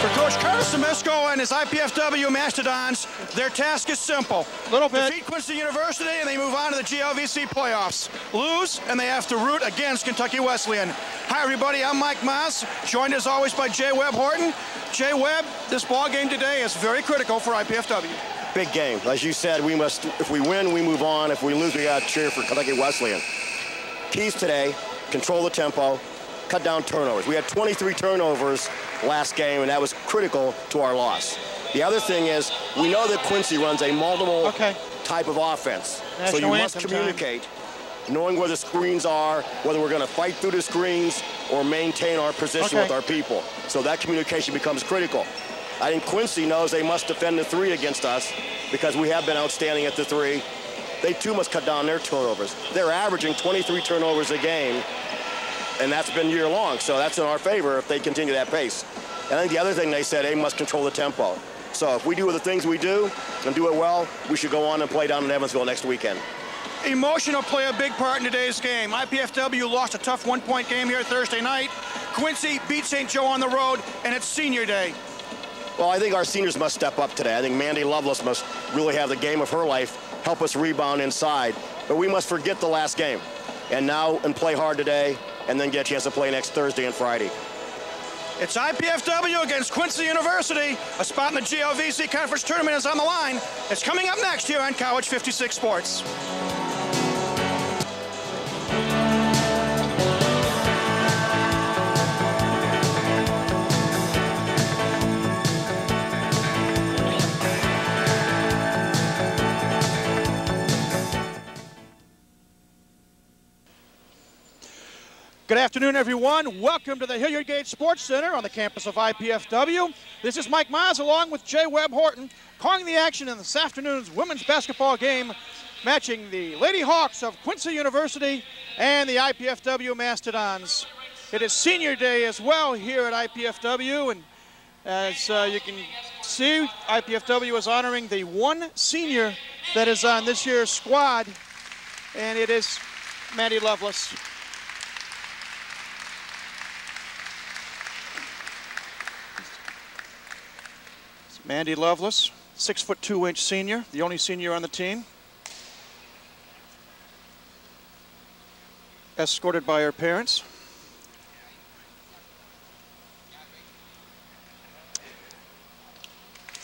For Coach Carlos Semisco and his IPFW Mastodons, their task is simple. Defeat Quincy University and they move on to the GLVC playoffs. Lose and they have to root against Kentucky Wesleyan. Hi everybody, I'm Mike Maas, joined as always by Jay Webb Horton. Jay Webb, this ball game today is very critical for IPFW. Big game. As you said, we must, if we win, we move on. If we lose, we got to cheer for Kentucky Wesleyan. Keys today, control the tempo, cut down turnovers. We had 23 turnovers last game, and that was critical to our loss. The other thing is, we know that Quincy runs a multiple type of offense. So you must communicate, knowing where the screens are, whether we're going to fight through the screens or maintain our position with our people. So that communication becomes critical. I think Quincy knows they must defend the three against us because we have been outstanding at the three. They too must cut down their turnovers. They're averaging 23 turnovers a game, and that's been year long, so that's in our favor if they continue that pace. And I think the other thing they said, they must control the tempo. So if we do the things we do and do it well, we should go on and play down in Evansville next weekend. Emotion will play a big part in today's game. IPFW lost a tough one-point game here Thursday night. Quincy beat St. Joe on the road, and it's senior day. Well, I think our seniors must step up today. I think Mandy Lovelace must really have the game of her life, help us rebound inside. But we must forget the last game and play hard today and then get a chance to play next Thursday and Friday. It's IPFW against Quincy University. A spot in the GLVC Conference Tournament is on the line. It's coming up next here on College 56 Sports. Good afternoon, everyone. Welcome to the Hilliard Gate Sports Center on the campus of IPFW. This is Mike Maas along with Jay Webb Horton, calling the action in this afternoon's women's basketball game, matching the Lady Hawks of Quincy University and the IPFW Mastodons. It is senior day as well here at IPFW, and as you can see, IPFW is honoring the one senior that is on this year's squad, and it is Mandy Lovelace. Mandy Lovelace, 6'2" senior, the only senior on the team. Escorted by her parents.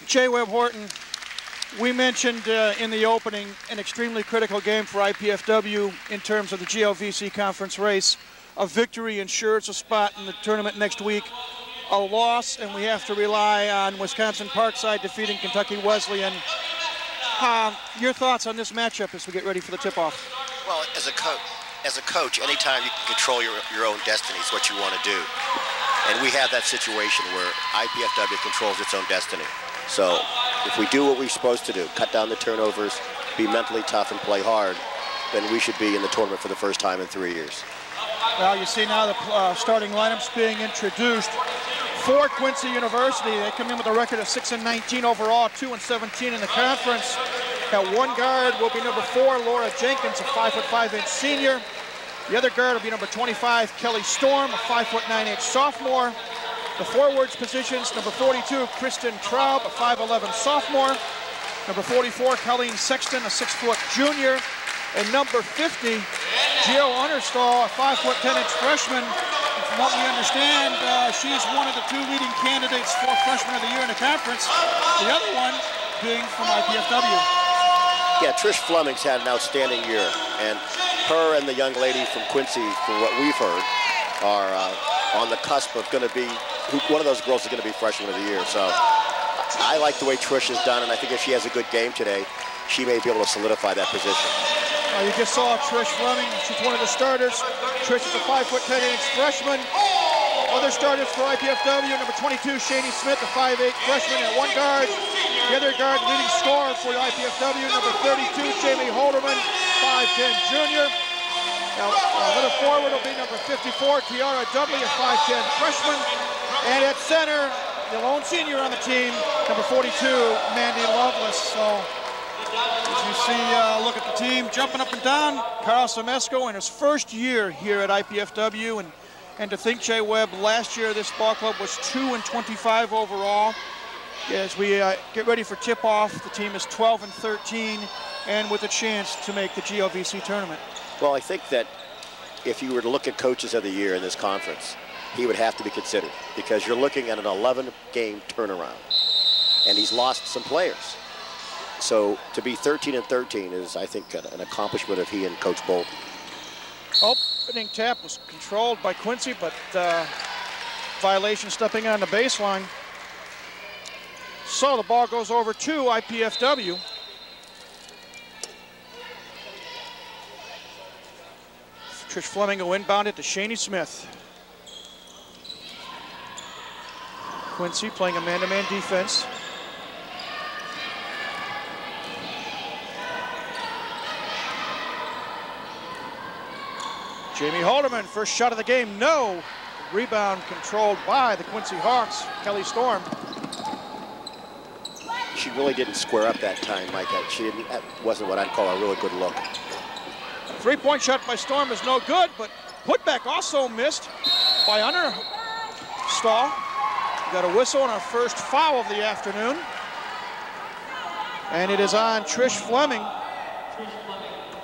Jay Webb Horton, we mentioned in the opening an extremely critical game for IPFW in terms of the GLVC conference race. A victory ensures a spot in the tournament next week. A loss, and we have to rely on Wisconsin Parkside defeating Kentucky Wesleyan. Your thoughts on this matchup as we get ready for the tip-off? Well, as a coach, anytime you can control your own destiny is what you want to do. And we have that situation where IPFW controls its own destiny. So if we do what we're supposed to do, cut down the turnovers, be mentally tough and play hard, then we should be in the tournament for the first time in 3 years. Well, you see now the starting lineups being introduced. For Quincy University, they come in with a record of 6-19 overall, 2-17 in the conference. At one guard will be number 4, Laura Jenkins, a 5'5" senior. The other guard will be number 25, Kelly Storm, a 5'9" sophomore. The forwards positions, number 42, Kristen Traub, a 5'11" sophomore. Number 44, Colleen Sexton, a 6-foot junior. And number 50, Gio Understall, a 5'10" freshman. And from what we understand, she's one of the 2 leading candidates for Freshman of the Year in the conference. The other one being from IPFW. Yeah, Trish Fleming's had an outstanding year, and her and the young lady from Quincy, from what we've heard, are on the cusp of going to be, one of those girls is going to be Freshman of the Year. So I like the way Trish has done, and I think if she has a good game today, she may be able to solidify that position. You just saw Trish Fleming. She's one of the starters. Trish is a 5'10" freshman. Other starters for IPFW, number 22, Shani Smith, a 5'8" freshman at one guard. The other guard, leading scorer for IPFW, number 32, Jamie Holderman, 5'10" junior. Now, little forward will be number 54, Tiara Dudley, a 5'10" freshman. And at center, the lone senior on the team, number 42, Mandy Lovelace. So, as you see, look at the team jumping up and down. Carl Semisco in his first year here at IPFW, and And to think, Jay Webb, last year this ball club was 2-25 overall. As we get ready for tip-off, the team is 12-13 and with a chance to make the GLVC tournament. Well, I think that if you were to look at coaches of the year in this conference, he would have to be considered because you're looking at an 11-game turnaround, and he's lost some players. So to be 13-13 is, I think, an accomplishment of he and Coach Bolton. Opening tap was controlled by Quincy, but violation stepping on the baseline. So the ball goes over to IPFW. Trish Fleming will inbound it to Shani Smith. Quincy playing a man-to-man defense. Jamie Halderman, first shot of the game, no. Rebound controlled by the Quincy Hawks, Kelly Storm. She really didn't square up that time, Mike. That wasn't what I'd call a really good look. Three-point shot by Storm is no good, but putback also missed by Understall. We got a whistle on our first foul of the afternoon. And it is on Trish Fleming,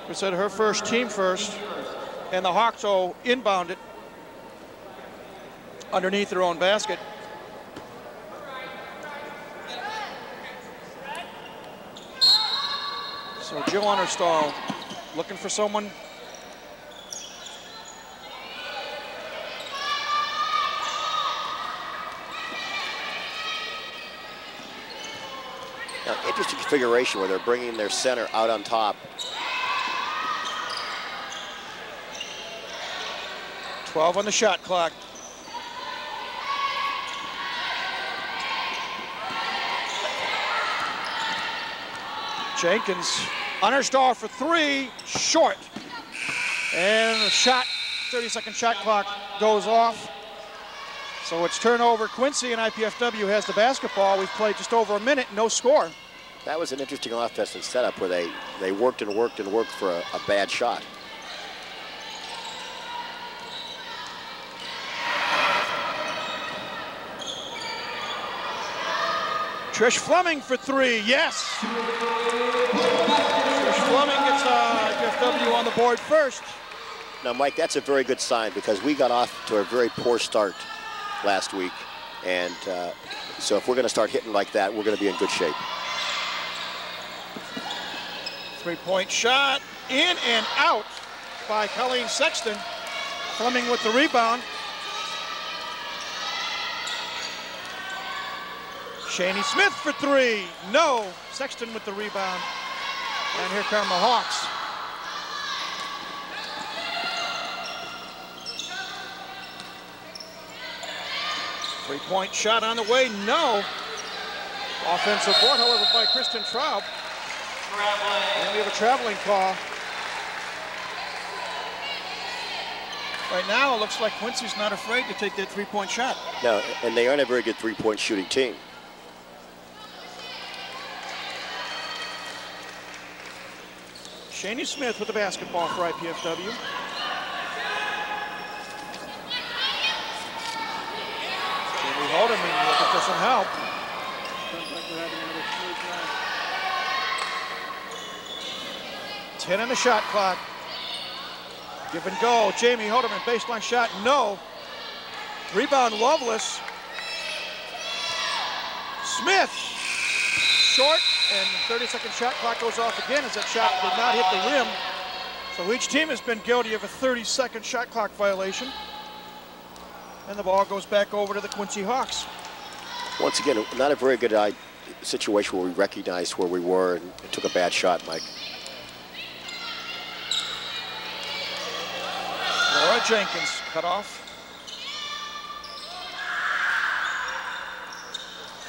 who said her first, team first. And the Hawks will inbound it underneath their own basket. So Jill Understall looking for someone. Now, interesting configuration where they're bringing their center out on top. 12 on the shot clock. Jenkins, Understar for three, short. And the shot, 30-second shot clock goes off. So it's turnover. Quincy and IPFW has the basketball. We've played just over a minute, no score. That was an interesting offensive setup where they worked and worked and worked for a bad shot. Trish Fleming for three, yes. Trish Fleming gets IPFW on the board first. Now, Mike, that's a very good sign because we got off to a very poor start last week. And so if we're going to start hitting like that, we're going to be in good shape. Three-point shot, in and out by Colleen Sexton. Fleming with the rebound. Shani Smith for three, no. Sexton with the rebound. And here come the Hawks. Three-point shot on the way, no. Offensive board, however, by Kristen Traub. And we have a traveling call. Right now, it looks like Quincy's not afraid to take that three-point shot. No, and they aren't a very good three-point shooting team. Shani Smith with the basketball for IPFW. Jamie Halderman looking for some help. 10 on the shot clock. Give and go. Jamie Halderman, baseline shot, no. Rebound, Loveless. Smith, short. And the 30-second shot clock goes off again as that shot did not hit the rim. So each team has been guilty of a 30-second shot clock violation. And the ball goes back over to the Quincy Hawks. Once again, not a very good situation where we recognized where we were and took a bad shot, Mike. Laura Jenkins cut off.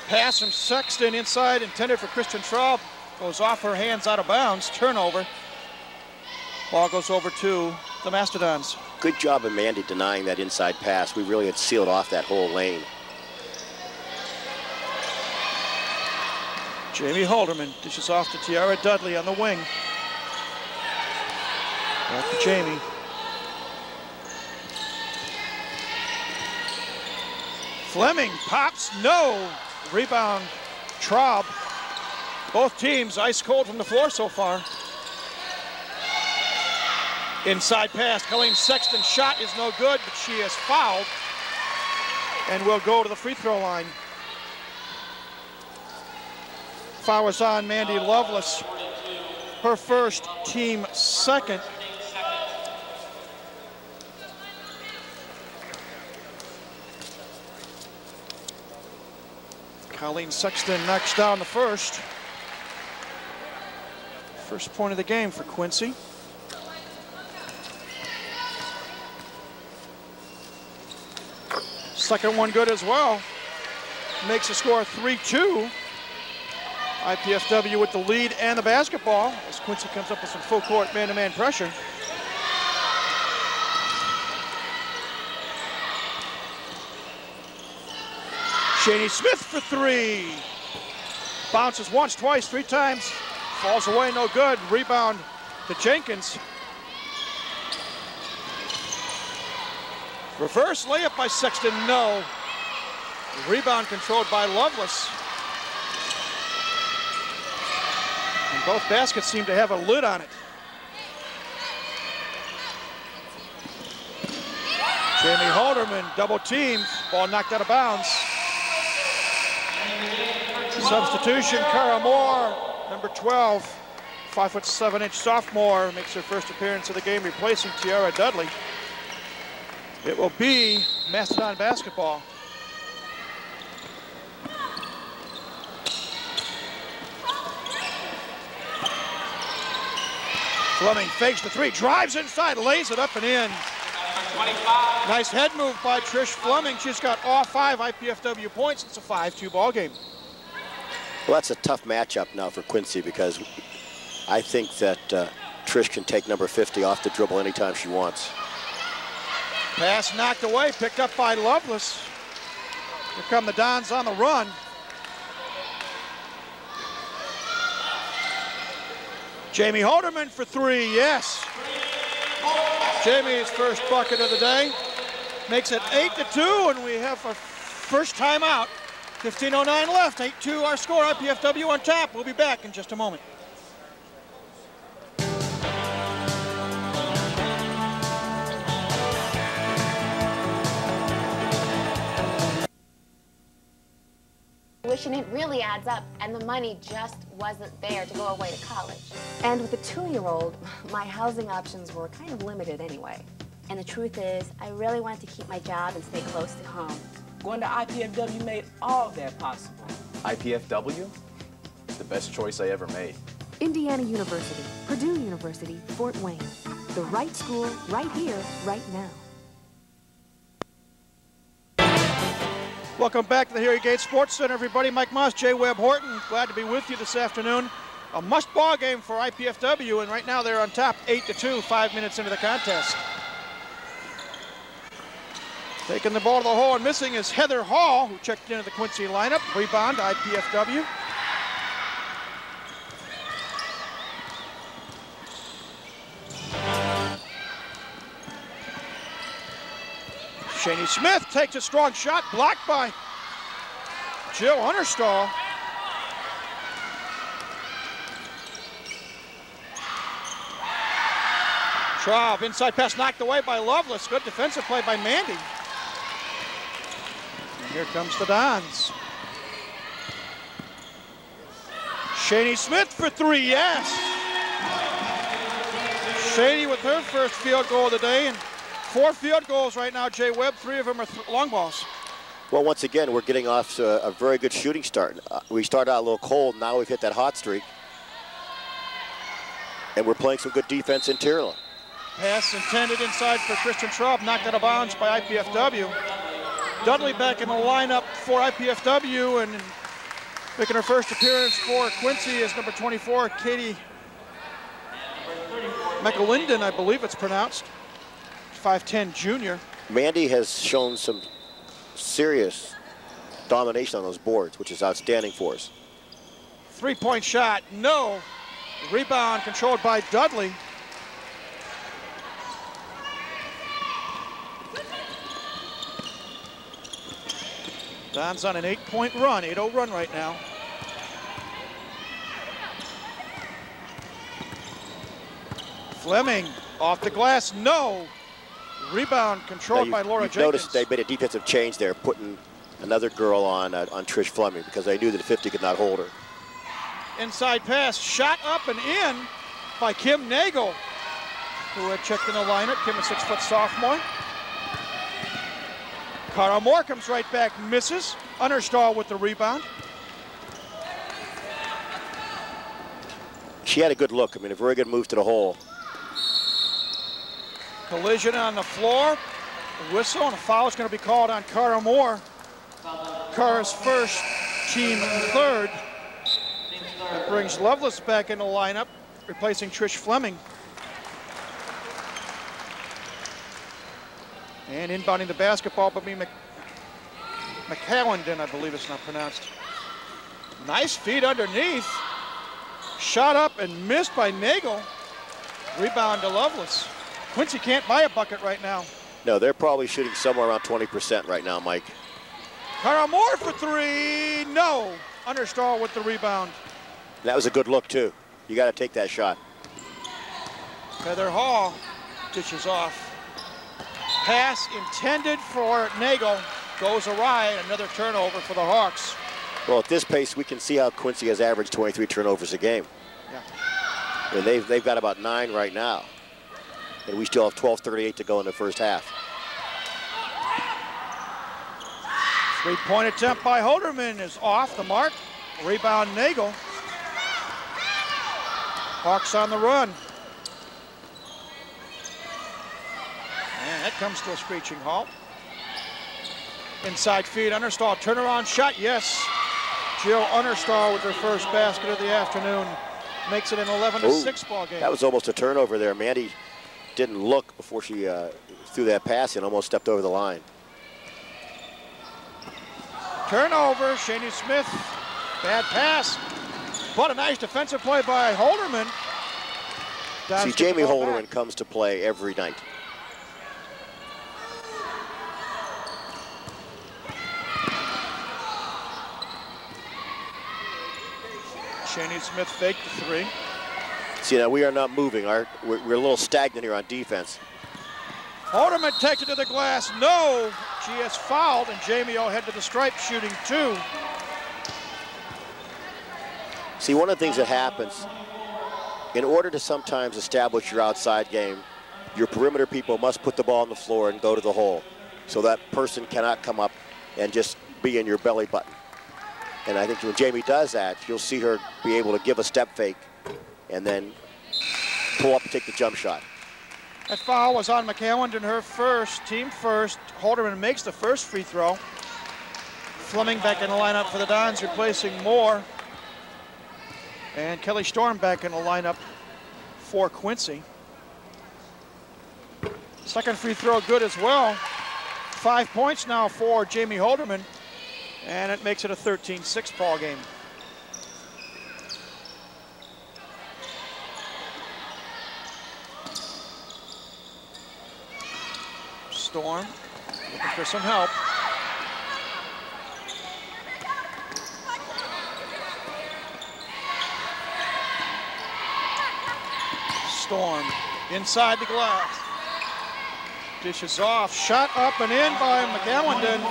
Pass from Sexton inside, intended for Kristen Traub. Goes off her hands, out of bounds. Turnover. Ball goes over to the Mastodons. Good job of Mandy denying that inside pass. We really had sealed off that whole lane. Jamie Halderman dishes off to Tiara Dudley on the wing. Back to Jamie. Fleming pops, no. Rebound, Traub. Both teams ice cold from the floor so far. Inside pass, Colleen Sexton's shot is no good, but she is fouled and will go to the free throw line. Foul is on Mandy Lovelace, her first, team second. Colleen Sexton knocks down the first. First point of the game for Quincy. Second one good as well. Makes the score 3-2. IPFW with the lead and the basketball as Quincy comes up with some full court man-to-man pressure. Shaney Smith for three. Bounces once, twice, three times. Falls away, no good. Rebound to Jenkins. Reverse layup by Sexton, no. Rebound controlled by Lovelace. And both baskets seem to have a lid on it. Jamie Halderman double teamed, ball knocked out of bounds. Substitution, Cara Moore, number 12, 5'7" sophomore, makes her first appearance of the game, replacing Tiara Dudley. It will be Mastodon basketball. Fleming fakes the three, drives inside, lays it up and in. Nice head move by Trish Fleming. She's got all 5 IPFW points. It's a 5-2 ball game. Well, that's a tough matchup now for Quincy because I think that Trish can take number 50 off the dribble anytime she wants. Pass knocked away, picked up by Lovelace. Here come the Dons on the run. Jamie Halderman for three, yes. Jamie's first bucket of the day. Makes it 8-2, and we have our first timeout. 15:09 left, 8-2 our score, IPFW on top. We'll be back in just a moment. Tuition, it really adds up, and the money just wasn't there to go away to college. And with a 2-year-old, my housing options were kind of limited anyway. And the truth is, I really wanted to keep my job and stay close to home. Going to IPFW made all that possible. IPFW? The best choice I ever made. Indiana University, Purdue University, Fort Wayne. The right school, right here, right now. Welcome back to the Harry Gates Sports Center, everybody. Mike Moss, Jay Webb Horton, glad to be with you this afternoon. A must ball game for IPFW, and right now they're on top 8-2, 5 minutes into the contest. Taking the ball to the hole and missing is Heather Hall, who checked into the Quincy lineup. Rebound, IPFW. Shaney Smith takes a strong shot, blocked by Jill Hunterstall. Traub, inside pass knocked away by Lovelace. Good defensive play by Mandy. And here comes the Dons. Shaney Smith for three, yes. Shaney with her first field goal of the day, and 4 field goals right now, Jay Webb. 3 of them are long balls. Well, once again, we're getting off to a very good shooting start. We started out a little cold. Now we've hit that hot streak. And we're playing some good defense interiorly. Pass intended inside for Kristen Traub, knocked out of bounds by IPFW. Dudley back in the lineup for IPFW, and making her first appearance for Quincy is number 24, Katie McAlinden, I believe it's pronounced. 5'10" junior. Mandy has shown some serious domination on those boards, which is outstanding for us. 3-point shot, no. Rebound controlled by Dudley. Don's on an 8-point run, 8-0 run right now. Fleming off the glass, no. Rebound controlled by Laura Jenkins. Noticed they made a defensive change there, putting another girl on Trish Fleming because they knew that 50 could not hold her. Inside pass, shot up and in by Kim Nagel, who had checked in the lineup. Kim, a 6-foot sophomore. Cara Moore comes right back, misses. Understall with the rebound. She had a good look. I mean, a very good move to the hole. Collision on the floor. A whistle and a foul is going to be called on Cara Moore. Cara's first, team third. That brings Lovelace back in the lineup, replacing Trish Fleming. And inbounding the basketball, but McCallendon, I believe it's not pronounced. Nice feed underneath. Shot up and missed by Nagel. Rebound to Lovelace. Quincy can't buy a bucket right now. No, they're probably shooting somewhere around 20% right now, Mike. Cara Moore for three, no. Understall with the rebound. That was a good look, too. You got to take that shot. Heather Hall dishes off. Pass intended for Nagel goes awry. Another turnover for the Hawks. Well, at this pace, we can see how Quincy has averaged 23 turnovers a game. Yeah. And they've got about 9 right now. And we still have 12:38 to go in the first half. Three-point attempt by Holderman is off the mark. Rebound Nagel. Hawks on the run. And that comes to a screeching halt. Inside feed, Understall, turnaround shot, yes. Jill Understall with her first basket of the afternoon. Makes it an 11-6 ball game. That was almost a turnover there. Mandy didn't look before she threw that pass and almost stepped over the line. Turnover, Shani Smith, bad pass. But a nice defensive play by Holderman. See, Jamie Holderman comes to play every night. Shani Smith faked the three. See, now we are not moving. We're a little stagnant here on defense. Holderman takes it to the glass. No, she has fouled, and Jamie O head to the stripe, shooting 2. See, one of the things that happens, in order to sometimes establish your outside game, your perimeter people must put the ball on the floor and go to the hole. So that person cannot come up and just be in your belly button. And I think when Jamie does that, you'll see her be able to give a step fake and then pull up and take the jump shot. That foul was on McCallendon, her first, team first. Holderman makes the first free throw. Fleming back in the lineup for the Dons, replacing Moore. And Kelly Storm back in the lineup for Quincy. Second free throw good as well. 5 points now for Jamie Holderman. And it makes it a 13-6 ball game. Storm looking for some help. Storm inside the glass. Dishes off, shot up and in by McCallendon.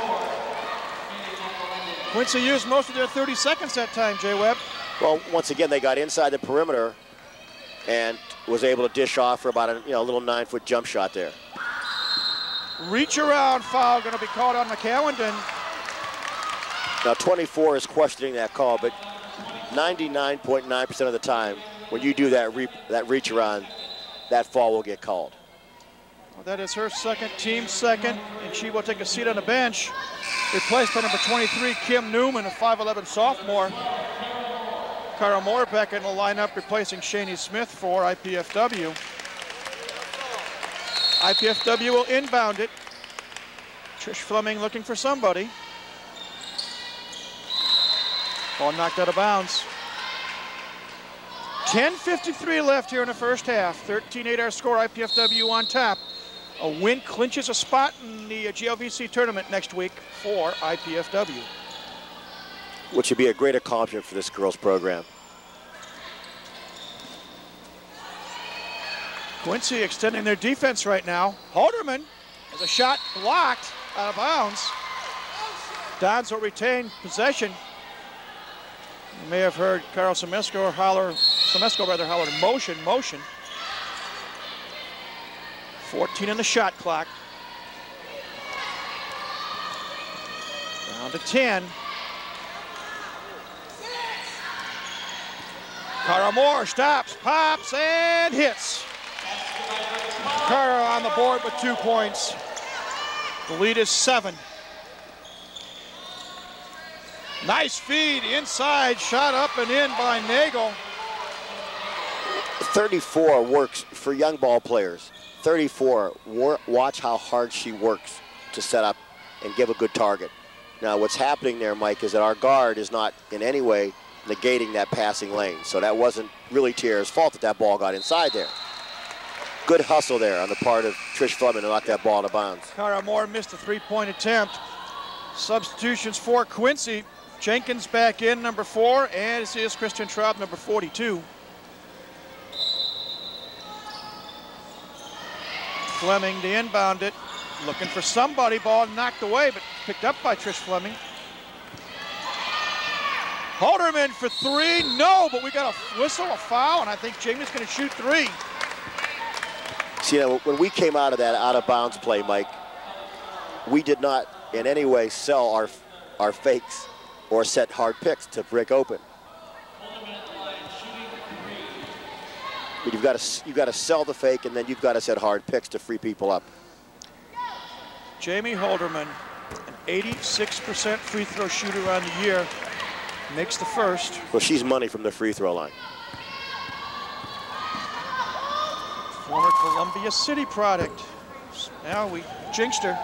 Quincy used most of their 30 seconds that time, Jay Webb. Well, once again, they got inside the perimeter and was able to dish off for about a little 9-foot jump shot there. Reach around foul going to be called on McCallendon. Now 24 is questioning that call, but 99.9% of the time, when you do that reach around, that foul will get called. Well, that is her second, team second, and she will take a seat on the bench. Replaced by number 23, Kim Newman, a 5'11 sophomore. Cara Moore back in the lineup, replacing Shani Smith for IPFW. IPFW will inbound it. Trish Fleming looking for somebody. Ball knocked out of bounds. 10:53 left here in the first half. 13-8 our score, IPFW on top. A win clinches a spot in the GLVC tournament next week for IPFW. which would be a great accomplishment for this girls program. Quincy extending their defense right now. Holderman has a shot blocked out of bounds. Dons will retain possession. You may have heard Carl Semesco holler motion. 14 in the shot clock. Down to 10. Cara Moore stops, pops, and hits. Cara on the board with 2 points. The lead is 7. Nice feed inside, shot up and in by Nagel. 34 works for young ball players. 34, watch how hard she works to set up and give a good target. Now what's happening there, Mike, is that our guard is not in any way negating that passing lane. So that wasn't really Tierra's fault that that ball got inside there. Good hustle there on the part of Trish Fleming to knock that ball out of bounds. Cara Moore missed a 3-point attempt. Substitutions for Quincy. Jenkins back in, number 4, and this is Christian Traub, number 42. Fleming to inbound it, looking for somebody, ball knocked away, but picked up by Trish Fleming. Holderman for 3, no, but we got a whistle, a foul, and I think Jamie's gonna shoot 3. See, when we came out of that out-of-bounds play, Mike, we did not in any way sell our fakes or set hard picks to break open. But you've got to sell the fake, and then you've got to set hard picks to free people up. Jamie Holderman, an 86% free throw shooter on the year, makes the first. Well, she's money from the free throw line. Former Columbia City product. Now we jinxed her.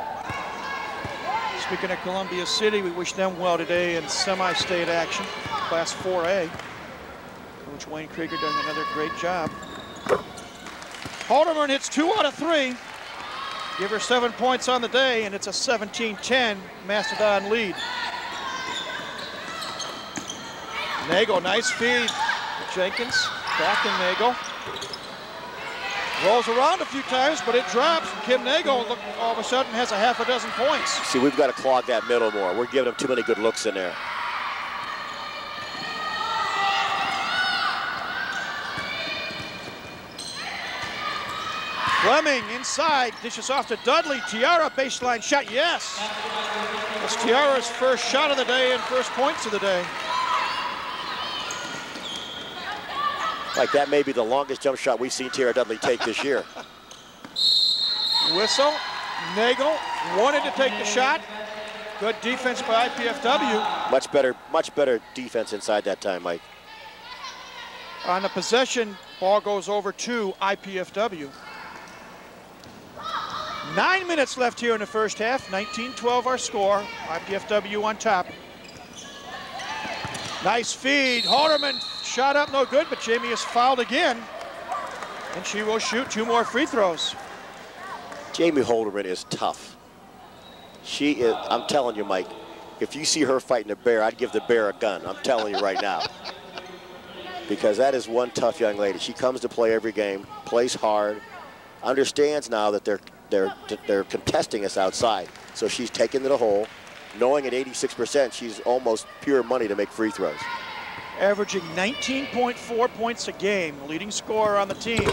Speaking of Columbia City, we wish them well today in semi-state action, Class 4A. Coach Wayne Krieger doing another great job. Holderman hits 2 out of 3. Give her 7 points on the day, and it's a 17-10 Mastodon lead. Nagel, nice feed. Jenkins, back in Nagel. Rolls around a few times, but it drops. Kim Nagel, look, all of a sudden, has a half a dozen points. See, we've got to clog that middle more. We're giving them too many good looks in there. Fleming inside, dishes off to Dudley. Tiara, baseline shot, yes. That's Tiara's first shot of the day and first points of the day. Like that may be the longest jump shot we've seen Tiara Dudley take this year. Whistle, Nagel wanted to take the shot. Good defense by IPFW. Much better defense inside that time, Mike. On the possession, ball goes over to IPFW. 9 minutes left here in the first half. 19-12 our score. IPFW on top. Nice feed. Holderman shot up, no good, but Jamie is fouled again. And she will shoot 2 more free throws. Jamie Holderman is tough. She is, I'm telling you, Mike, if you see her fighting a bear, I'd give the bear a gun. I'm telling you right now. Because that is one tough young lady. She comes to play every game, plays hard, understands now that they're contesting us outside. So she's taken to the hole, knowing at 86%, she's almost pure money to make free throws. Averaging 19.4 points a game, leading scorer on the team.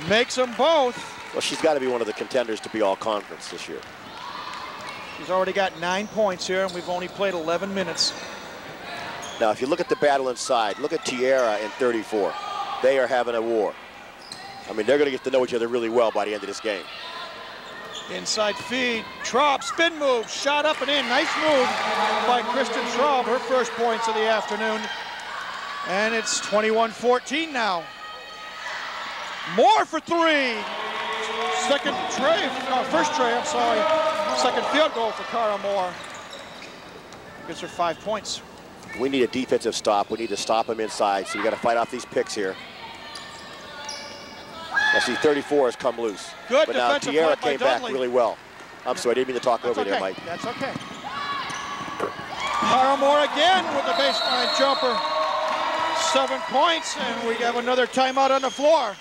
Makes them both. Well, she's got to be one of the contenders to be all conference this year. She's already got 9 points here, and we've only played 11 minutes. Now, if you look at the battle inside, look at Tiara and 34. They are having a war. I mean, they're going to get to know each other really well by the end of this game. Inside feed, Traub, spin move, shot up and in. Nice move by Kristen Traub, her first points of the afternoon. And it's 21-14 now. Moore for 3. First tray, I'm sorry. Second field goal for Cara Moore. Gives her 5 points. We need a defensive stop. We need to stop them inside, so we got to fight off these picks here. I see 34 has come loose. Good but now defensive Tiara play came by back Dudley. really well. I'm sorry, I didn't mean to talk That's over okay. there, Mike. That's okay. Paramore again with the baseline jumper. 7 points, and we have another timeout on the floor.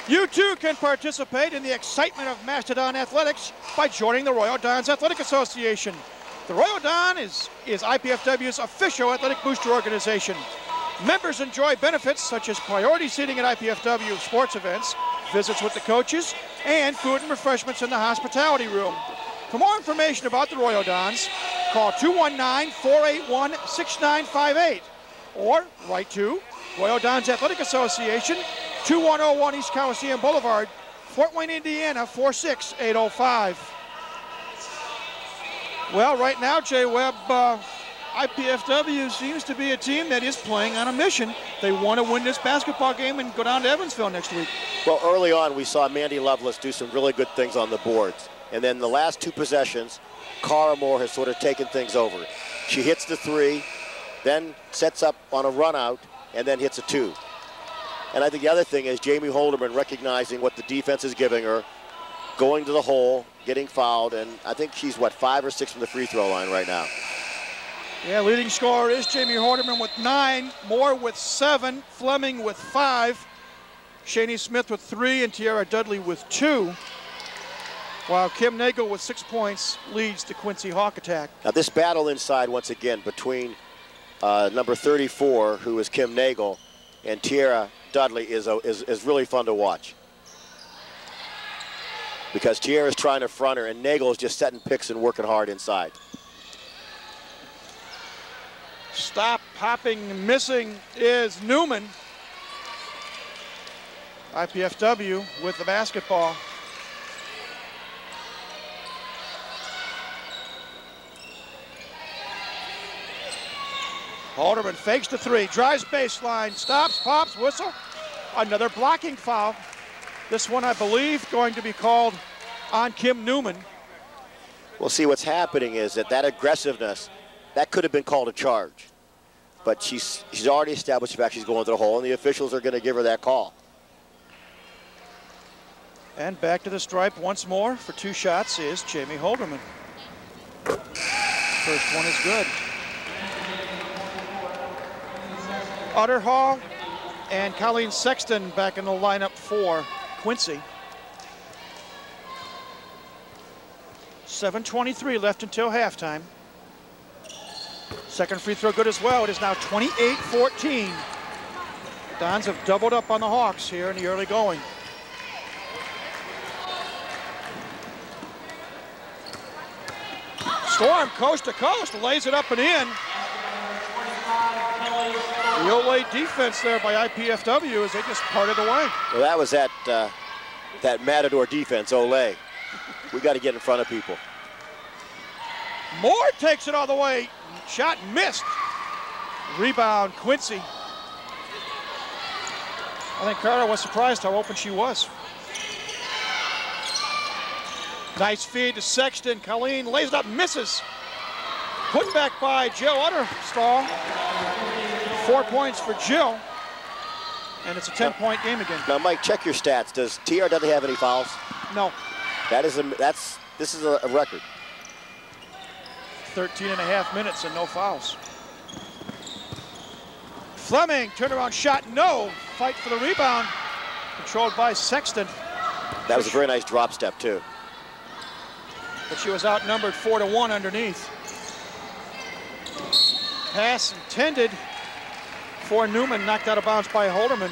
You too can participate in the excitement of Mastodon athletics by joining the Royal Dons Athletic Association. The Royal Don is IPFW's official athletic booster organization. Members enjoy benefits such as priority seating at IPFW sports events, visits with the coaches, and food and refreshments in the hospitality room. For more information about the Royal Dons, call 219-481-6958 or write to Royal Dons Athletic Association, 2101 East Coliseum Boulevard, Fort Wayne, Indiana, 46805. Well, right now, Jay Webb, IPFW seems to be a team that is playing on a mission. They want to win this basketball game and go down to Evansville next week. Well, early on, we saw Mandy Lovelace do some really good things on the boards. And then the last 2 possessions, Cara Moore has sort of taken things over. She hits the 3, then sets up on a run out, and then hits a 2. And I think the other thing is Jamie Holderman recognizing what the defense is giving her, going to the hole, getting fouled, and I think she's, what, 5 or 6 from the free throw line right now. Yeah, leading scorer is Jamie Holderman with 9, Moore with 7, Fleming with 5, Shani Smith with 3, and Tiara Dudley with 2. While Kim Nagel with 6 points leads the Quincy Hawk attack. Now this battle inside once again between number 34, who is Kim Nagel, and Tiara Dudley is really fun to watch. Because Tiara is trying to front her and Nagel is just setting picks and working hard inside. Stop, popping, missing is Newman. IPFW with the basketball. Halderman fakes the 3, drives baseline, stops, pops, whistle. Another blocking foul. This one, I believe, going to be called on Kim Newman. We'll see what's happening is that aggressiveness, that could have been called a charge. But she's already established the fact she's going to the hole, and the officials are going to give her that call. And back to the stripe once more for 2 shots is Jamie Holderman. First one is good. Utterhall and Colleen Sexton back in the lineup for Quincy. 7:23 left until halftime. Second free throw good as well. It is now 28-14. Dons have doubled up on the Hawks here in the early going. Storm coast to coast, lays it up and in. The Olay defense there by IPFW as they just parted away. Well, that was that Matador defense, Olay. We got to get in front of people. Moore takes it all the way. Shot missed. Rebound, Quincy. I think Carter was surprised how open she was. Nice feed to Sexton. Colleen lays it up, misses. Put back by Jill Utterstall. 4 points for Jill. And it's a 10-point game again. Now, Mike, check your stats. Does TR Dudley have any fouls? No. This is a record. 13.5 minutes and no fouls. Fleming, turnaround shot, no. Fight for the rebound. Controlled by Sexton. That was a very nice drop step, too. But she was outnumbered 4-1 underneath. Pass intended for Newman, knocked out of bounds by Holderman.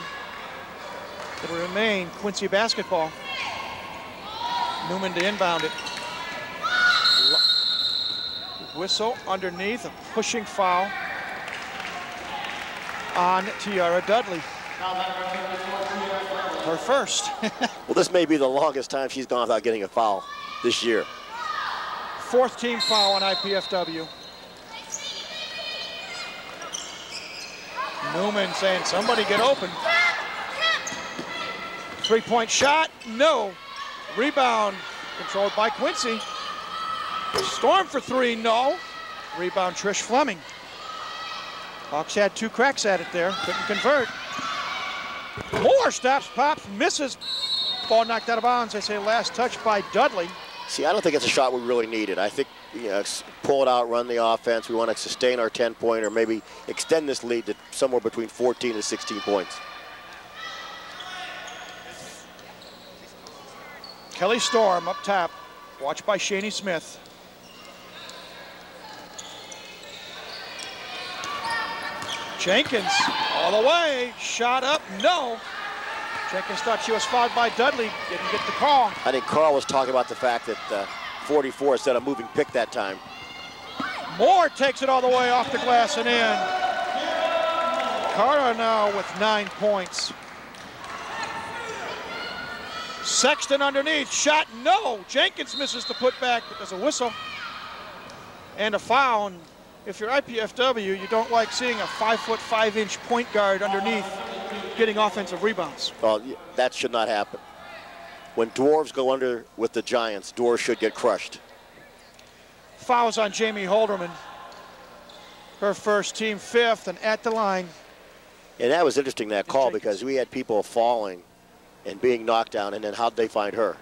It will remain Quincy basketball. Newman to inbound it. Whistle underneath, a pushing foul on Tiara Dudley. Her first. Well, this may be the longest time she's gone without getting a foul this year. 4th team foul on IPFW. Newman saying, somebody get open. 3-point shot, no. Rebound controlled by Quincy. Storm for 3, no. Rebound, Trish Fleming. Hawks had 2 cracks at it there, couldn't convert. Moore stops, pops, misses. Ball knocked out of bounds. They say last touch by Dudley. See, I don't think it's a shot we really needed. I think, you know, pull it out, run the offense. We want to sustain our 10-point or maybe extend this lead to somewhere between 14 and 16 points. Kelly Storm up top, watched by Shaney Smith. Jenkins all the way, shot up, no. Jenkins thought she was fouled by Dudley, didn't get the call. I think Carl was talking about the fact that 44 instead of moving pick that time. Moore takes it all the way off the glass and in. Carter now with 9 points. Sexton underneath, shot, no. Jenkins misses the putback, but there's a whistle and a foul. And if you're IPFW, you don't like seeing a 5'5" point guard underneath getting offensive rebounds. Well, that should not happen. When dwarves go under with the Giants, dwarves should get crushed. Fouls on Jamie Holderman. Her first, team 5th, and at the line. And that was interesting, that call, because we had people falling and being knocked down, and then how'd they find her?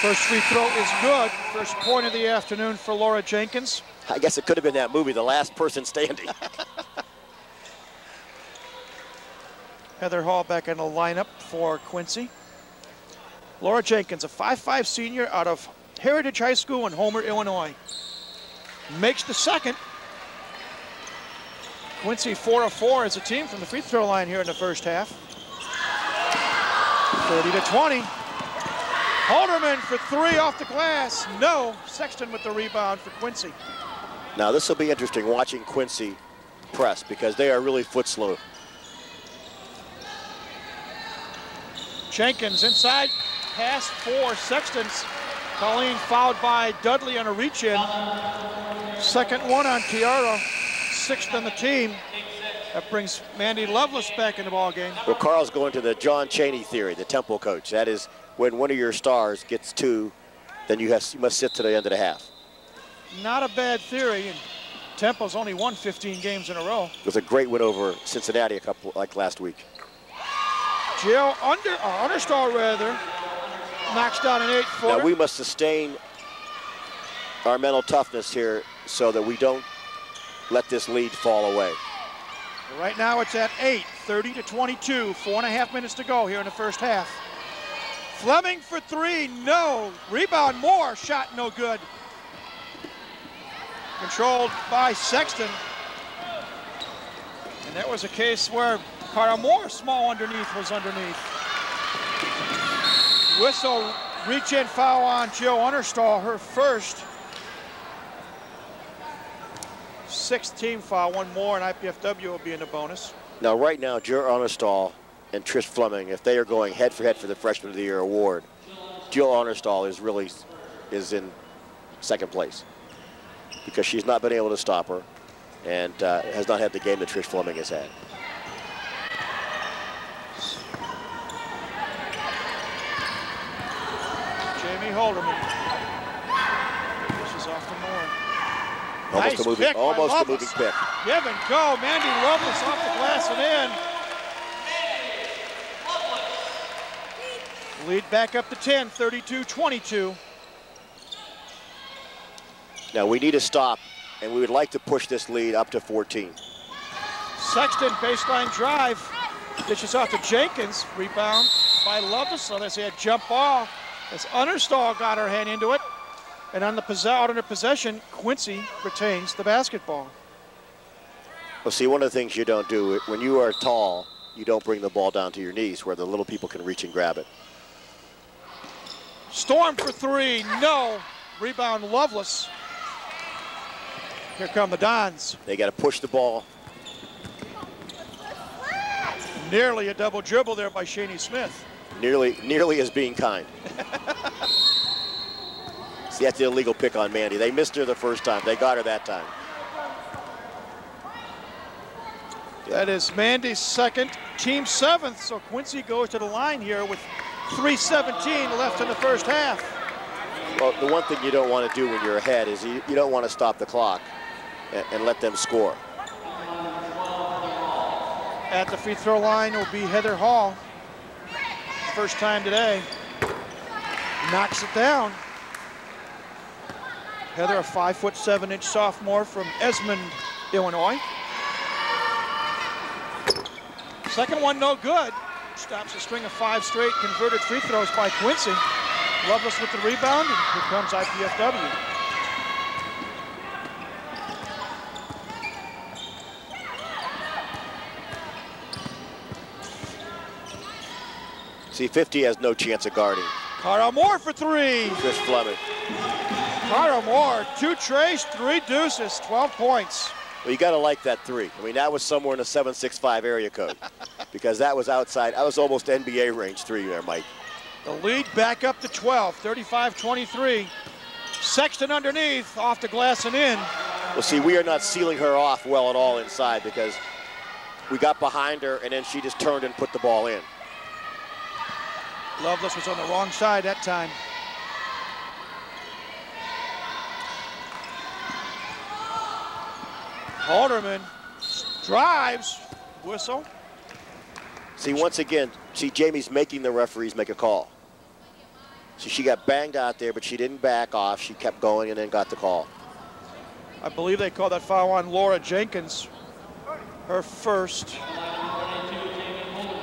First free throw is good. First point of the afternoon for Laura Jenkins. I guess it could have been that movie, The Last Person Standing. Heather Hall back in the lineup for Quincy. Laura Jenkins, a 5'5" senior out of Heritage High School in Homer, Illinois. Makes the second. Quincy 4 of 4 as a team from the free throw line here in the first half. 30-20. Holderman for 3 off the glass. No. Sexton with the rebound for Quincy. Now this will be interesting watching Quincy press because they are really foot slow. Jenkins inside, pass for Sexton's. Colleen fouled by Dudley on a reach-in. Second one on Kiara, 6th on the team. That brings Mandy Lovelace back in the ball game. Well, Carl's going to the John Chaney theory, the Temple coach. That is, when one of your stars gets 2, then you must sit to the end of the half. Not a bad theory. And Temple's only won 15 games in a row. It was a great win over Cincinnati like last week. Jill Understall rather knocks down an 8-footer. Now we must sustain our mental toughness here so that we don't let this lead fall away. Right now it's at 8, 30-22, 4.5 minutes to go here in the first half. Fleming for 3, no. Rebound Moore, shot no good. Controlled by Sexton. And that was a case where Cara Moore, small underneath, was underneath. Whistle, reach-in foul on Jill Understall, her first. 6th team foul, 1 more, and IPFW will be in the bonus. Now, right now, Jill Understall and Trish Fleming, if they are going head-for-head for the Freshman of the Year award, Jill Understall is in 2nd place because she's not been able to stop her and has not had the game that Trish Fleming has had. Jamie Holderman. This is off to Moore. Almost Nice a moving, pick by almost a Lovelace. moving pick. Give and go. Mandy Lovelace off the glass and in. Lead back up to 10, 32-22. Now we need to stop, and we would like to push this lead up to 14. Sexton baseline drive. Dishes off to Jenkins. Rebound by Lovelace. So they say a jump ball as Understall got her hand into it. And on the out under possession, Quincy retains the basketball. Well, see, one of the things you don't do, when you are tall, you don't bring the ball down to your knees where the little people can reach and grab it. Storm for 3, no. Rebound Lovelace. Here come the Dons. They got to push the ball. Nearly a double dribble there by Shaney Smith. Nearly as being kind. See, that's the illegal pick on Mandy. They missed her the first time. They got her that time. That is Mandy's 2nd, team 7th. So Quincy goes to the line here with 3:17 left in the first half. Well, the one thing you don't want to do when you're ahead is you don't want to stop the clock and let them score. At the free throw line will be Heather Hall. First time today. knocks it down. Heather, a 5'7" sophomore from Esmond, Illinois. Second one, no good. Stops a string of 5 straight converted free throws by Quincy. Lovelace with the rebound, and here comes IPFW. See, 50 has no chance of guarding. Cara Moore for 3. Chris Fleming. Cara Moore, 2 trays, 3 deuces, 12 points. Well, you got to like that 3. I mean, that was somewhere in the 765 area code because that was outside. That was almost NBA range 3 there, Mike. The lead back up to 12, 35-23. Sexton underneath, off the glass and in. Well, see, we are not sealing her off well at all inside because we got behind her and then she just turned and put the ball in. Lovelace was on the wrong side that time. Halderman drives, whistle. See, once again, see, Jamie's making the referees make a call. So she got banged out there, but she didn't back off. She kept going and then got the call. I believe they called that foul on Laura Jenkins, her first,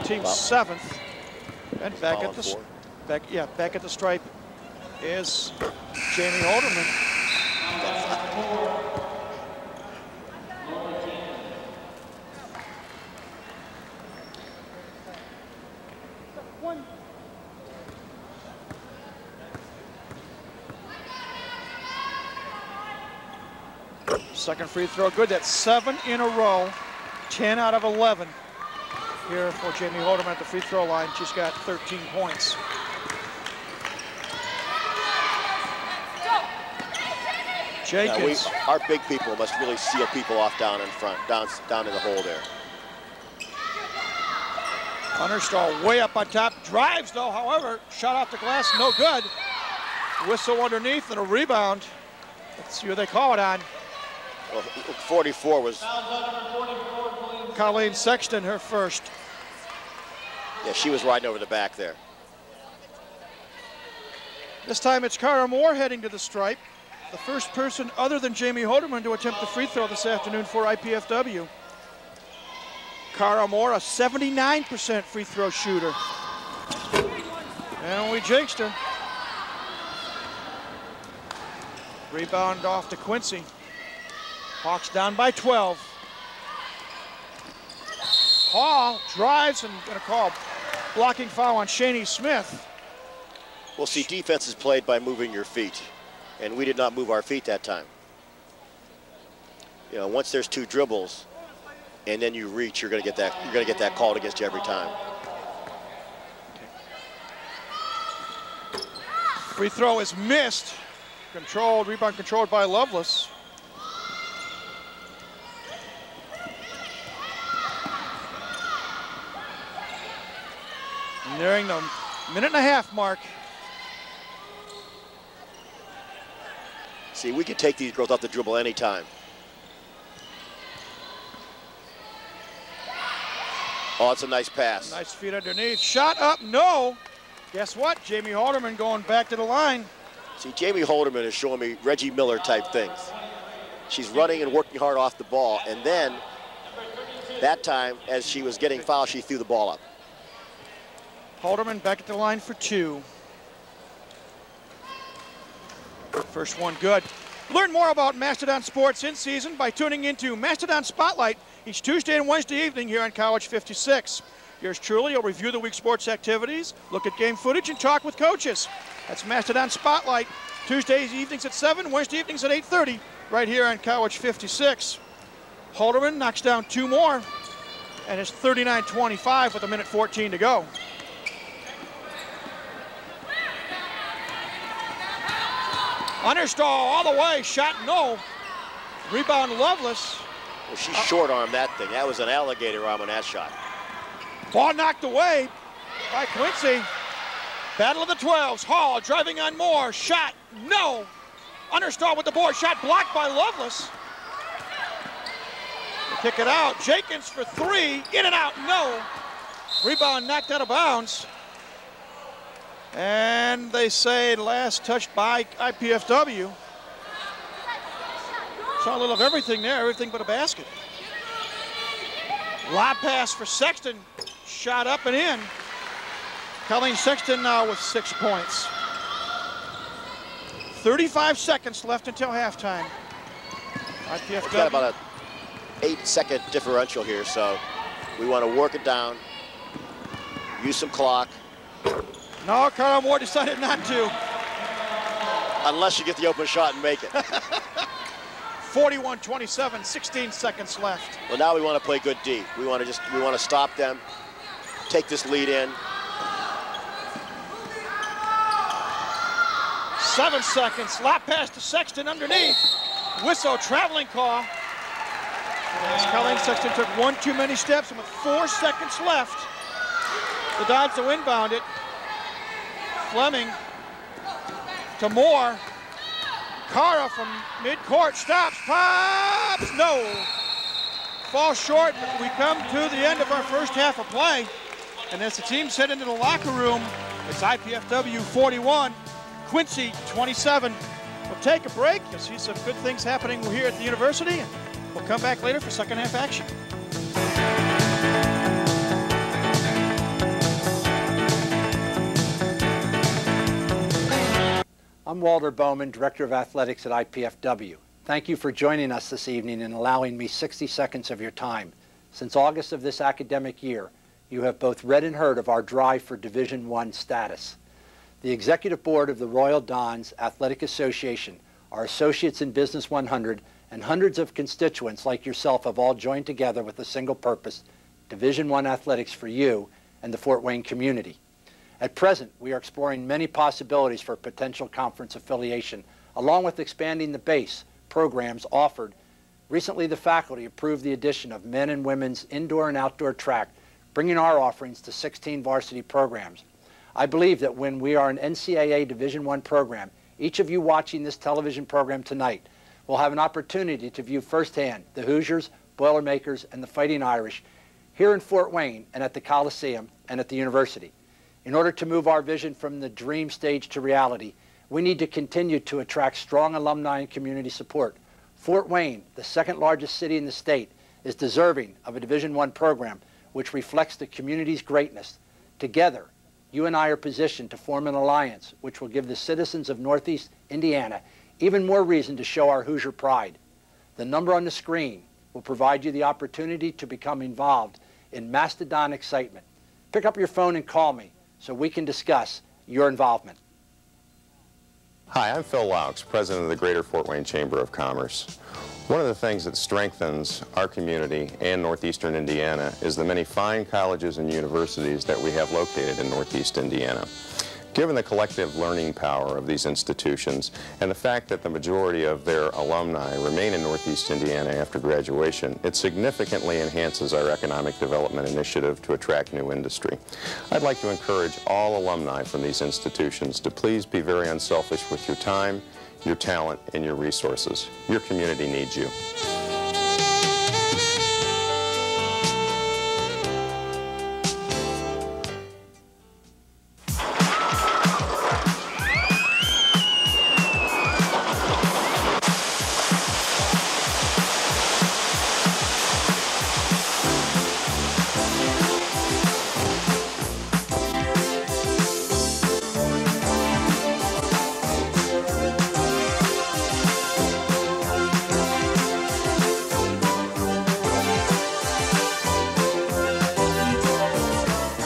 team 7th. And back at the stripe is Jamie Halderman. Second free throw good. That's 7 in a row, 10 out of 11. Here for Jamie Halderman at the free throw line. She's got 13 points. Jenkins. Our big people must really seal people off down in front, down in the hole there. Understall way up on top, drives though, however, shot off the glass, no good. Whistle underneath and a rebound. Let's see who they call it on. Well, 44 was... Colleen Sexton, her first. Yeah, she was riding over the back there. This time it's Cara Moore heading to the stripe. The first person other than Jamie Halderman to attempt the free throw this afternoon for IPFW. Cara Moore, a 79% free throw shooter. And we jinxed her. Rebound off to Quincy. Hawks down by 12. Hall drives and going to call blocking foul on Shani Smith. Well, see, defense is played by moving your feet, and we did not move our feet that time. You know, once there's 2 dribbles, and then you reach, you're going to get that. You're going to get that called against you every time. Free throw is missed. Controlled, rebound controlled by Lovelace. Nearing the minute-and-a-half mark. See, we can take these girls off the dribble anytime. Oh, it's a nice pass. Nice feet underneath. Shot up, no. Guess what? Jamie Halderman going back to the line. See, Jamie Halderman is showing me Reggie Miller type things. She's running and working hard off the ball, and then that time, as she was getting fouled, she threw the ball up. Halderman back at the line for 2. First one good. Learn more about Mastodon sports in season by tuning into Mastodon Spotlight each Tuesday and Wednesday evening here on College 56. Yours truly will review the week's sports activities, look at game footage, and talk with coaches. That's Mastodon Spotlight, Tuesdays evenings at 7, Wednesday evenings at 8:30, right here on College 56. Halderman knocks down 2 more, and it's 39-25 with 1:14 to go. Understall all the way, shot no. Rebound Lovelace. Well, she short-armed that thing. That was an alligator arm on that shot. Ball knocked away by Quincy. Battle of the 12s. Hall driving on Moore. Shot no. Understall with the board. Shot blocked by Lovelace. They kick it out. Jenkins for 3. In and out. No. Rebound knocked out of bounds. And they say last touched by IPFW. Saw a little of everything there, everything but a basket. Lob pass for Sexton, shot up and in. Colleen Sexton now with 6 points. 35 seconds left until halftime. We've got about an 8-second differential here, so we want to work it down, use some clock. No, Carl Moore decided not to. Unless you get the open shot and make it. 41-27, 16 seconds left. Well, now we want to play good D. We want to stop them, take this lead in. 7 seconds, lap pass to Sexton underneath. Whistle, traveling call. As Colleen Sexton took one too many steps, and with 4 seconds left, the Dodgers will inbound it. Fleming to Moore. Cara from midcourt, stops, pops, no. Falls short. We come to the end of our first half of play. And as the teams head into the locker room, it's IPFW 41, Quincy 27. We'll take a break. You'll see some good things happening here at the university. And we'll come back later for second half action. I'm Walter Bowman, Director of Athletics at IPFW. Thank you for joining us this evening and allowing me 60 seconds of your time. Since August of this academic year, you have both read and heard of our drive for Division I status. The Executive Board of the Royal Dons Athletic Association, our associates in Business 100, and hundreds of constituents like yourself have all joined together with a single purpose, Division I athletics for you and the Fort Wayne community. At present, we are exploring many possibilities for potential conference affiliation, along with expanding the base programs offered. Recently, the faculty approved the addition of men and women's indoor and outdoor track, bringing our offerings to 16 varsity programs. I believe that when we are an NCAA Division I program, each of you watching this television program tonight will have an opportunity to view firsthand the Hoosiers, Boilermakers, and the Fighting Irish here in Fort Wayne and at the Coliseum and at the university. In order to move our vision from the dream stage to reality, we need to continue to attract strong alumni and community support. Fort Wayne, the second largest city in the state, is deserving of a Division I program which reflects the community's greatness. Together, you and I are positioned to form an alliance which will give the citizens of Northeast Indiana even more reason to show our Hoosier pride. The number on the screen will provide you the opportunity to become involved in Mastodon excitement. Pick up your phone and call me so we can discuss your involvement. Hi, I'm Phil Laux, President of the Greater Fort Wayne Chamber of Commerce. One of the things that strengthens our community and Northeastern Indiana is the many fine colleges and universities that we have located in Northeast Indiana. Given the collective learning power of these institutions and the fact that the majority of their alumni remain in Northeast Indiana after graduation, it significantly enhances our economic development initiative to attract new industry. I'd like to encourage all alumni from these institutions to please be very unselfish with your time, your talent, and your resources. Your community needs you.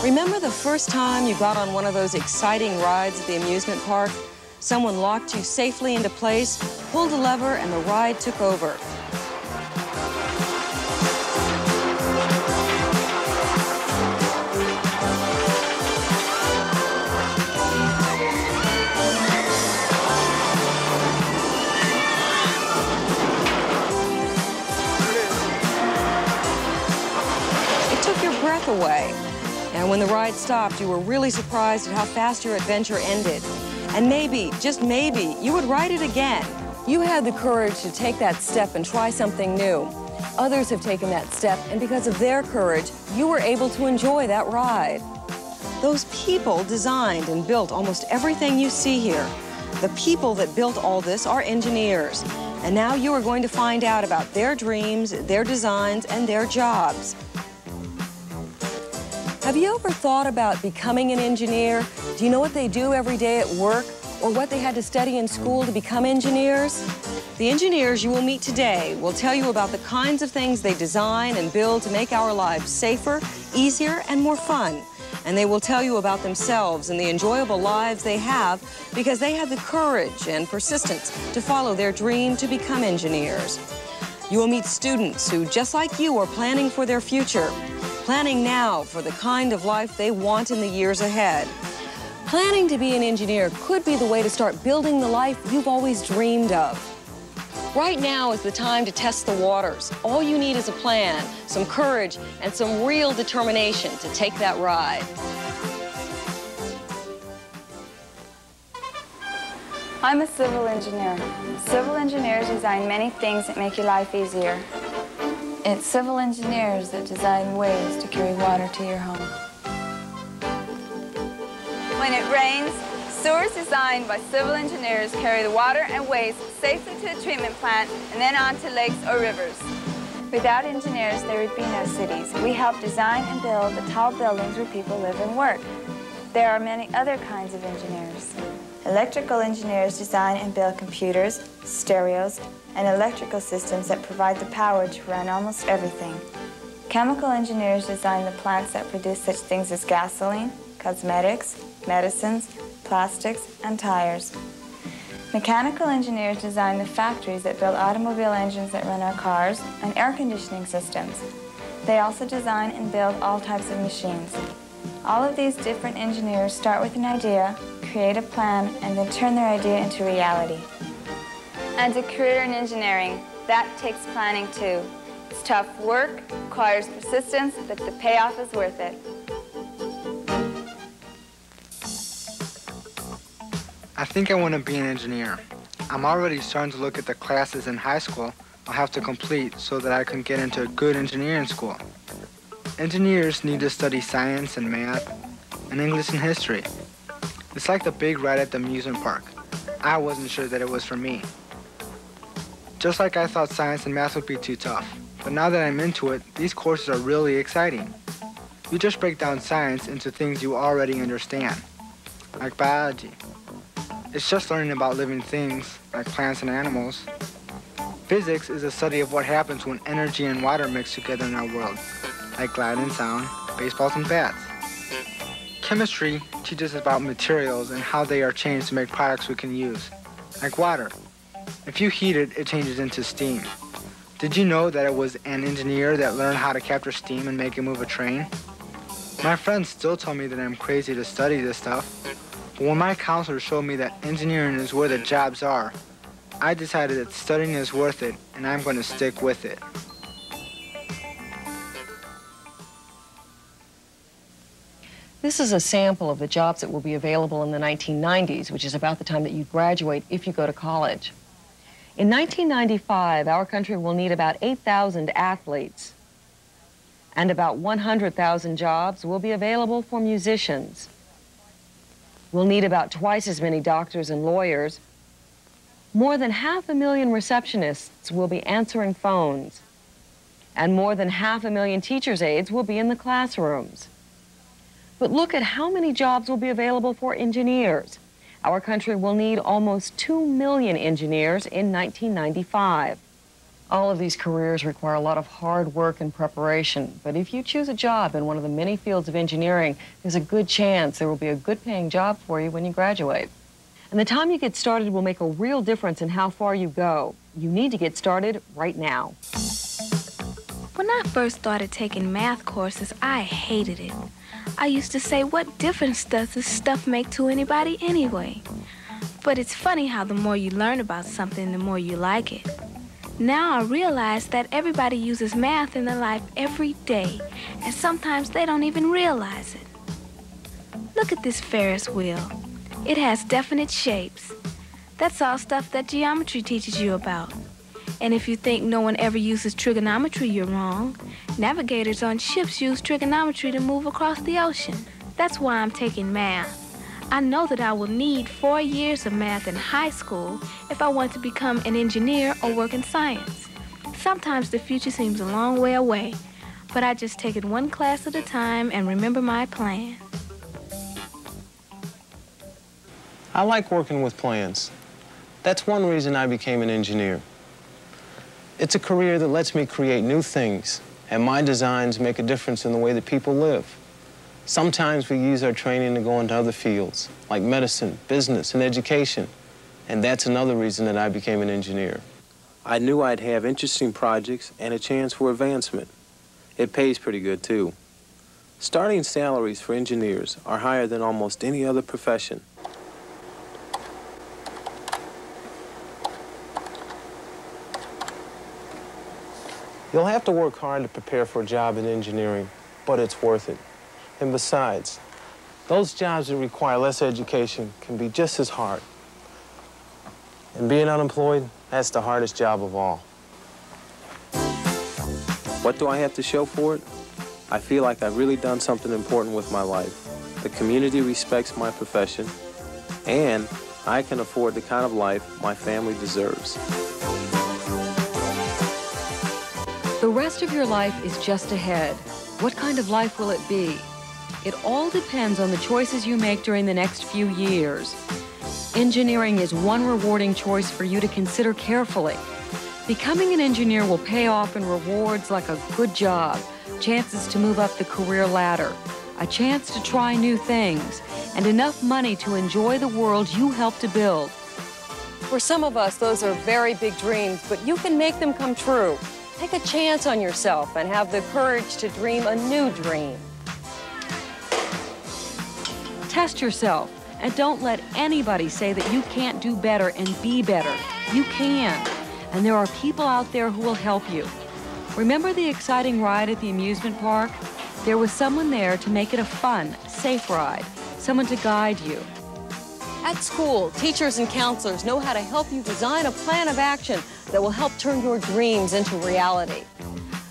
Remember the first time you got on one of those exciting rides at the amusement park? Someone locked you safely into place, pulled a lever, and the ride took over. It took your breath away. And when the ride stopped, you were really surprised at how fast your adventure ended. And maybe, just maybe, you would ride it again. You had the courage to take that step and try something new. Others have taken that step, and because of their courage, you were able to enjoy that ride. Those people designed and built almost everything you see here. The people that built all this are engineers. And now you are going to find out about their dreams, their designs, and their jobs. Have you ever thought about becoming an engineer? Do you know what they do every day at work, or what they had to study in school to become engineers? The engineers you will meet today will tell you about the kinds of things they design and build to make our lives safer, easier, and more fun. And they will tell you about themselves and the enjoyable lives they have because they have the courage and persistence to follow their dream to become engineers. You will meet students who, just like you, are planning for their future, planning now for the kind of life they want in the years ahead. Planning to be an engineer could be the way to start building the life you've always dreamed of. Right now is the time to test the waters. All you need is a plan, some courage, and some real determination to take that ride. I'm a civil engineer. Civil engineers design many things that make your life easier. It's civil engineers that design ways to carry water to your home. When it rains, sewers designed by civil engineers carry the water and waste safely to a treatment plant and then on to lakes or rivers. Without engineers, there would be no cities. We help design and build the tall buildings where people live and work. There are many other kinds of engineers. Electrical engineers design and build computers, stereos, and electrical systems that provide the power to run almost everything. Chemical engineers design the plants that produce such things as gasoline, cosmetics, medicines, plastics, and tires. Mechanical engineers design the factories that build automobile engines that run our cars and air conditioning systems. They also design and build all types of machines. All of these different engineers start with an idea, create a plan, and then turn their idea into reality. And a career in engineering, that takes planning too. It's tough work, requires persistence, but the payoff is worth it. I think I want to be an engineer. I'm already starting to look at the classes in high school I'll have to complete so that I can get into a good engineering school. Engineers need to study science and math and English and history. It's like the big ride at the amusement park. I wasn't sure that it was for me. Just like I thought science and math would be too tough. But now that I'm into it, these courses are really exciting. You just break down science into things you already understand, like biology. It's just learning about living things, like plants and animals. Physics is a study of what happens when energy and water mix together in our world, like light and sound, baseballs and bats. Chemistry teaches us about materials and how they are changed to make products we can use, like water. If you heat it, it changes into steam. Did you know that it was an engineer that learned how to capture steam and make it move a train? My friends still tell me that I'm crazy to study this stuff. But when my counselor showed me that engineering is where the jobs are, I decided that studying is worth it, and I'm going to stick with it. This is a sample of the jobs that will be available in the 1990s, which is about the time that you graduate if you go to college. In 1995, our country will need about 8,000 athletes, and about 100,000 jobs will be available for musicians. We'll need about twice as many doctors and lawyers. More than 500,000 receptionists will be answering phones. And more than 500,000 teachers' aides will be in the classrooms. But look at how many jobs will be available for engineers. Our country will need almost 2 million engineers in 1995. All of these careers require a lot of hard work and preparation, but if you choose a job in one of the many fields of engineering, there's a good chance there will be a good-paying job for you when you graduate. And the time you get started will make a real difference in how far you go. You need to get started right now. When I first started taking math courses, I hated it. I used to say, what difference does this stuff make to anybody anyway? But it's funny how the more you learn about something, the more you like it. Now I realize that everybody uses math in their life every day, and sometimes they don't even realize it. Look at this Ferris wheel. It has definite shapes. That's all stuff that geometry teaches you about. And if you think no one ever uses trigonometry, you're wrong. Navigators on ships use trigonometry to move across the ocean. That's why I'm taking math. I know that I will need 4 years of math in high school if I want to become an engineer or work in science. Sometimes the future seems a long way away, but I just take it one class at a time and remember my plan. I like working with plans. That's one reason I became an engineer. It's a career that lets me create new things, and my designs make a difference in the way that people live. Sometimes we use our training to go into other fields, like medicine, business, and education, and that's another reason that I became an engineer. I knew I'd have interesting projects and a chance for advancement. It pays pretty good, too. Starting salaries for engineers are higher than almost any other profession. You'll have to work hard to prepare for a job in engineering, but it's worth it. And besides, those jobs that require less education can be just as hard. And being unemployed, that's the hardest job of all. What do I have to show for it? I feel like I've really done something important with my life. The community respects my profession, and I can afford the kind of life my family deserves. The rest of your life is just ahead. What kind of life will it be? It all depends on the choices you make during the next few years. Engineering is one rewarding choice for you to consider carefully. Becoming an engineer will pay off in rewards like a good job, chances to move up the career ladder, a chance to try new things, and enough money to enjoy the world you helped to build. For some of us, those are very big dreams, but you can make them come true. Take a chance on yourself and have the courage to dream a new dream. Test yourself, and don't let anybody say that you can't do better and be better. You can, and there are people out there who will help you. Remember the exciting ride at the amusement park? There was someone there to make it a fun, safe ride, someone to guide you. At school, teachers and counselors know how to help you design a plan of action that will help turn your dreams into reality.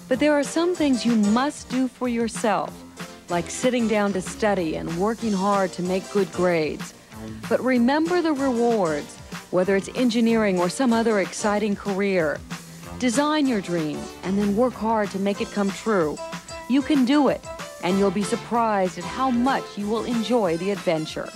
But there are some things you must do for yourself, like sitting down to study and working hard to make good grades. But remember the rewards, whether it's engineering or some other exciting career. Design your dream and then work hard to make it come true. You can do it, and you'll be surprised at how much you will enjoy the adventure.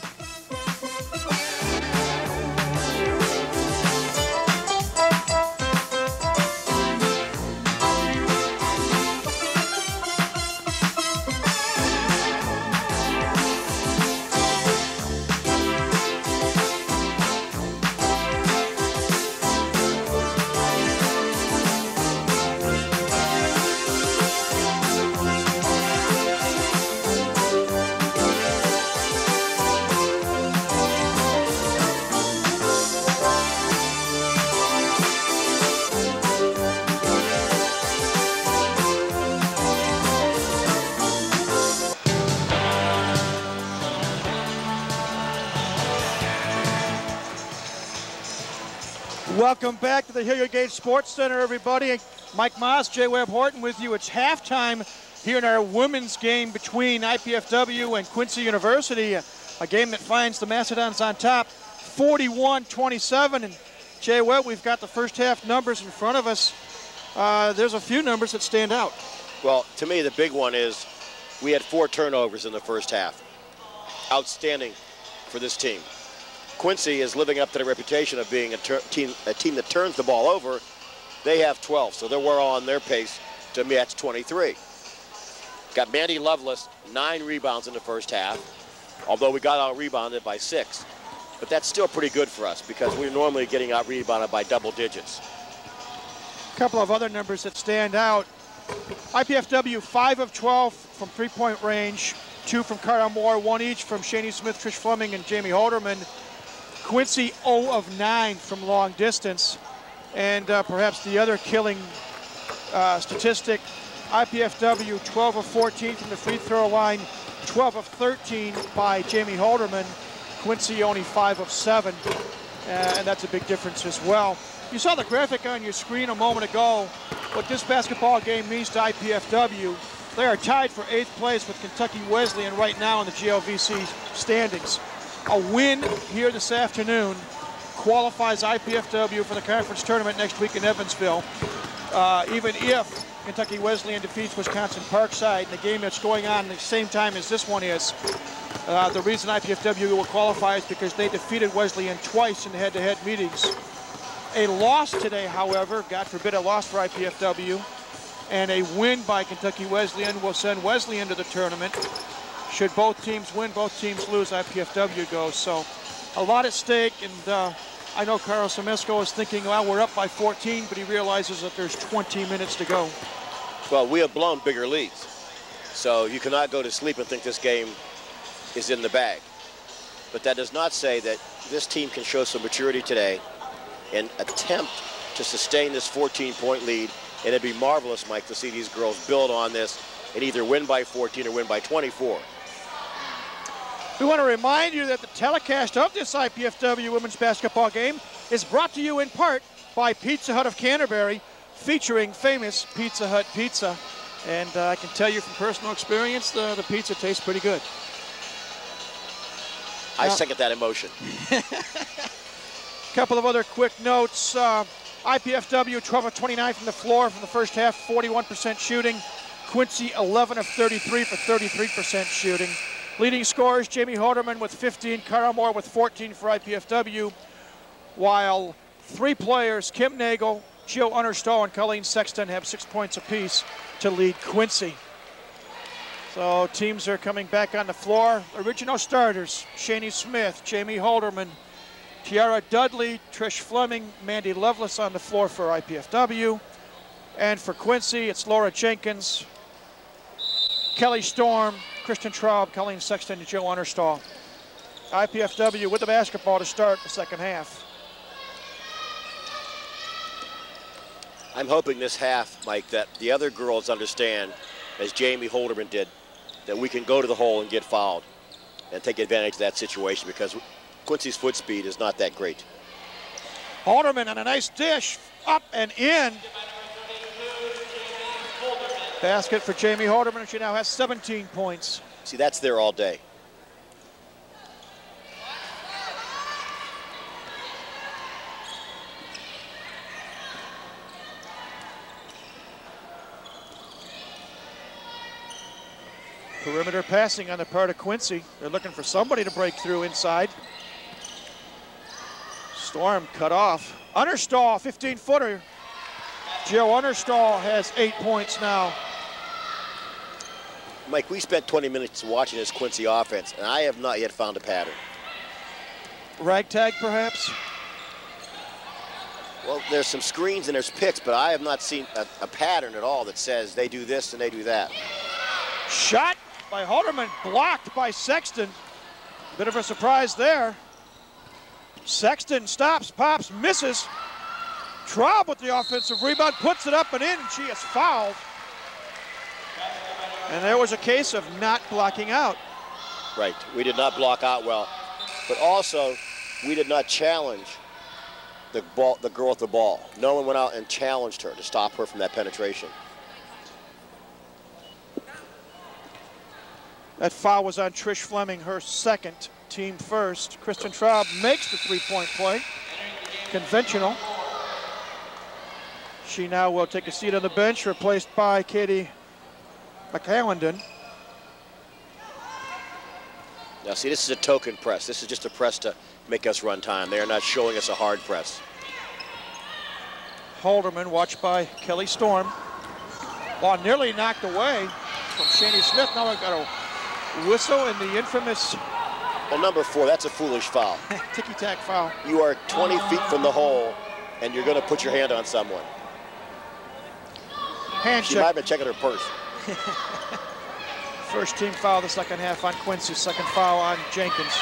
Welcome back to the Hilliard Gate Sports Center, everybody. Mike Moss, Jay Webb Horton with you. It's halftime here in our women's game between IPFW and Quincy University, a game that finds the Mastodons on top 41-27. And Jay Webb, we've got the first half numbers in front of us. There's a few numbers that stand out. Well, to me, the big one is we had 4 turnovers in the first half. Outstanding for this team. Quincy is living up to the reputation of being a team that turns the ball over. They have 12, so we're on their pace to match 23. Got Mandy Lovelace, 9 rebounds in the first half, although we got out-rebounded by 6. But that's still pretty good for us because we're normally getting out-rebounded by double digits. A couple of other numbers that stand out. IPFW 5 of 12 from three-point range, 2 from Carter Moore, 1 each from Shani Smith, Trish Fleming, and Jamie Holderman. Quincy 0 of 9 from long distance. And perhaps the other killing statistic, IPFW 12 of 14 from the free throw line, 12 of 13 by Jamie Holderman. Quincy only 5 of 7, and that's a big difference as well. You saw the graphic on your screen a moment ago, what this basketball game means to IPFW. They are tied for 8th place with Kentucky Wesleyan right now in the GLVC standings. A win here this afternoon qualifies IPFW for the conference tournament next week in Evansville. Even if Kentucky Wesleyan defeats Wisconsin Parkside in the game that's going on at the same time as this one is, the reason IPFW will qualify is because they defeated Wesleyan twice in head-to-head meetings. A loss today, however, God forbid a loss for IPFW, and a win by Kentucky Wesleyan will send Wesleyan to the tournament. Should both teams win, both teams lose, IPFW goes. So a lot at stake, and I know Carlos Semesco is thinking, well, we're up by 14, but he realizes that there's 20 minutes to go. Well, we have blown bigger leads. So you cannot go to sleep and think this game is in the bag. But that does not say that this team can show some maturity today and attempt to sustain this 14-point lead. And it'd be marvelous, Mike, to see these girls build on this and either win by 14 or win by 24. We want to remind you that the telecast of this IPFW women's basketball game is brought to you in part by Pizza Hut of Canterbury, featuring famous Pizza Hut pizza. And I can tell you from personal experience, the pizza tastes pretty good. I second that emotion. Couple of other quick notes. IPFW 12 of 29 from the floor from the first half, 41% shooting. Quincy 11 of 33 for 33% shooting. Leading scorers, Jamie Halderman with 15, Cara Moore with 14 for IPFW, while 3 players, Kim Nagel, Jill Understall, and Colleen Sexton have 6 points apiece to lead Quincy. So teams are coming back on the floor. Original starters, Shani Smith, Jamie Halderman, Tiara Dudley, Trish Fleming, Mandy Lovelace on the floor for IPFW. And for Quincy, it's Laura Jenkins, Kelly Storm, Kristen Traub, Colleen Sexton, and Jill Understall. IPFW with the basketball to start the second half. I'm hoping this half, Mike, that the other girls understand, as Jamie Halderman did, that we can go to the hole and get fouled and take advantage of that situation, because Quincy's foot speed is not that great. Halderman on a nice dish, up and in. Basket for Jamie Halderman, she now has 17 points. See, that's there all day. Perimeter passing on the part of Quincy. They're looking for somebody to break through inside. Storm cut off. Understall, 15-footer. Jill Understall has 8 points now. Mike, we spent 20 minutes watching this Quincy offense, and I have not yet found a pattern. Ragtag, perhaps? Well, there's some screens and there's picks, but I have not seen a pattern at all that says they do this and they do that. Shot by Halderman, blocked by Sexton. Bit of a surprise there. Sexton stops, pops, misses. Traub with the offensive rebound, puts it up and in, and she is fouled. And there was a case of not blocking out. Right, we did not block out well, but also we did not challenge the girl with the ball. No one went out and challenged her to stop her from that penetration. That foul was on Trish Fleming, her second, team first. Kristen Traub makes the three-point play. Conventional. She now will take a seat on the bench, replaced by Katie McAllendon. Now see, this is a token press. This is just a press to make us run time. They are not showing us a hard press. Halderman, watched by Kelly Storm. Ball nearly knocked away from Shani Smith. Now we've got a whistle in the infamous... Well, number 4, that's a foolish foul. Ticky-tack foul. You are 20 feet from the hole, and you're going to put your hand on someone. Hand she check. might have been checking her purse. First team foul the second half on Quincy, second foul on Jenkins.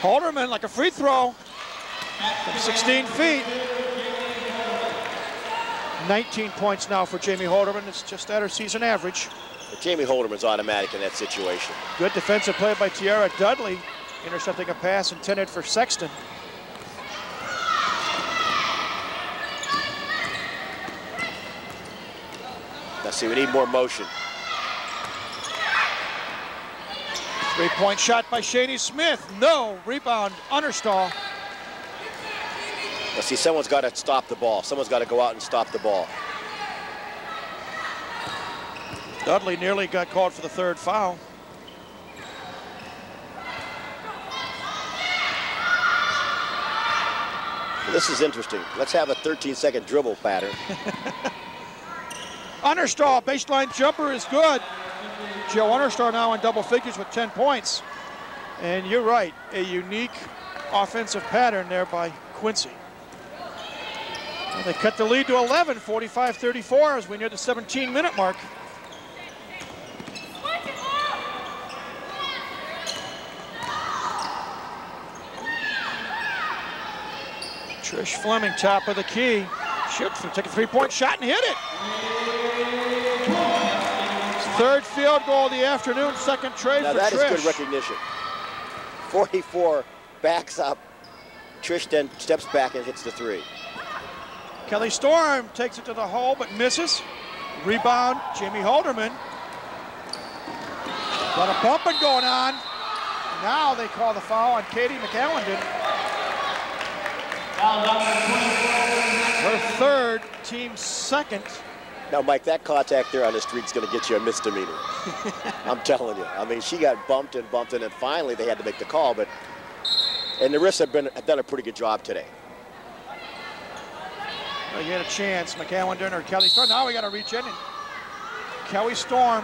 Halderman like a free throw from 16 feet. 19 points now for Jamie Halderman. It's just at her season average. But Jamie Halderman's automatic in that situation. Good defensive play by Tiara Dudley, intercepting a pass intended for Sexton. Now Let's see, we need more motion. Three-point shot by Shani Smith. No. Rebound, Understall. Let's see, someone's got to stop the ball. Someone's got to go out and stop the ball. Dudley nearly got called for the third foul. This is interesting. Let's have a 13-second dribble pattern. Understall, baseline jumper is good. Joe Understar now in double figures with 10 points. And you're right, a unique offensive pattern there by Quincy. And they cut the lead to 11, 45-34 as we near the 17-minute mark. Trish Fleming, top of the key. Shoots, take a three-point shot and hit it. Third field goal of the afternoon, second trade now for that Trish. Is good recognition. 44 backs up. Trish then steps back and hits the three. Kelly Storm takes it to the hole but misses. Rebound, Jamie Holderman. Got a bumping going on. Now they call the foul on Katie McAllendon. Her third, team second. Now, Mike, that contact there on the street is going to get you a misdemeanor. I'm telling you. I mean, she got bumped, and then finally they had to make the call. And the refs have done a pretty good job today. Well, you had a chance, McAllendon or Kelly Storm. Now we got to reach in. And Kelly Storm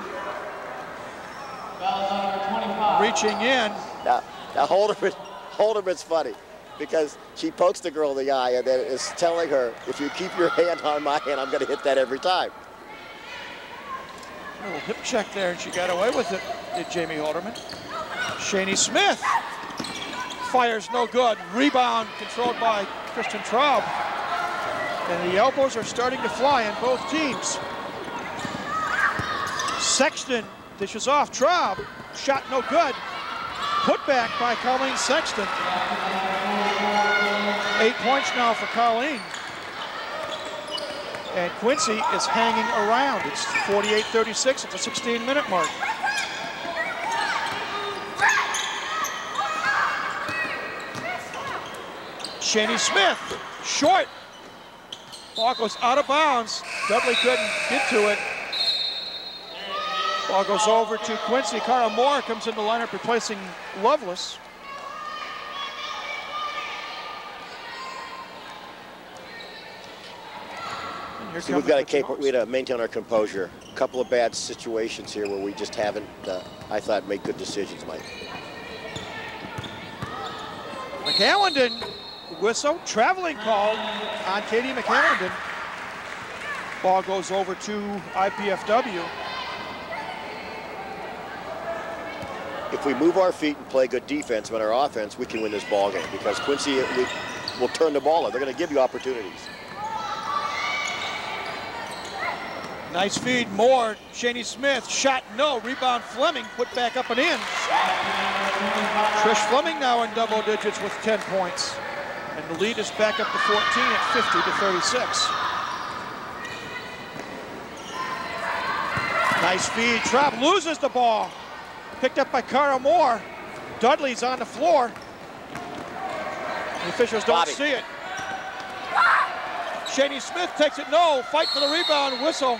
reaching in. Now Holderman's funny because she pokes the girl in the eye and then is telling her, if you keep your hand on my hand, I'm going to hit that every time. A little hip check there, and she got away with it, did Jamie Holderman. Shani Smith fires no good. Rebound controlled by Kristen Traub. And the elbows are starting to fly on both teams. Sexton dishes off. Traub, shot no good. Put back by Colleen Sexton. 8 points now for Colleen. And Quincy is hanging around. It's 48-36 at the 16-minute mark. Shani Smith, short. Ball goes out of bounds. Dudley couldn't get to it. Ball goes over to Quincy. Cara Moore comes in the lineup replacing Lovelace. See, we got to maintain our composure. A couple of bad situations here where we just haven't, I thought, made good decisions, Mike. McAllendon, whistle, traveling call on Katie McAllendon. Ball goes over to IPFW. If we move our feet and play good defense on our offense, we can win this ball game because Quincy will turn the ball up. They're going to give you opportunities. Nice feed, Moore, Shani Smith, shot no, rebound Fleming, put back up and in. Trish Fleming now in double digits with 10 points. And the lead is back up to 14 at 50-36. Nice feed, Traub loses the ball. Picked up by Cara Moore. Dudley's on the floor. The officials don't see it. Shani Smith takes it, no, fight for the rebound, whistle.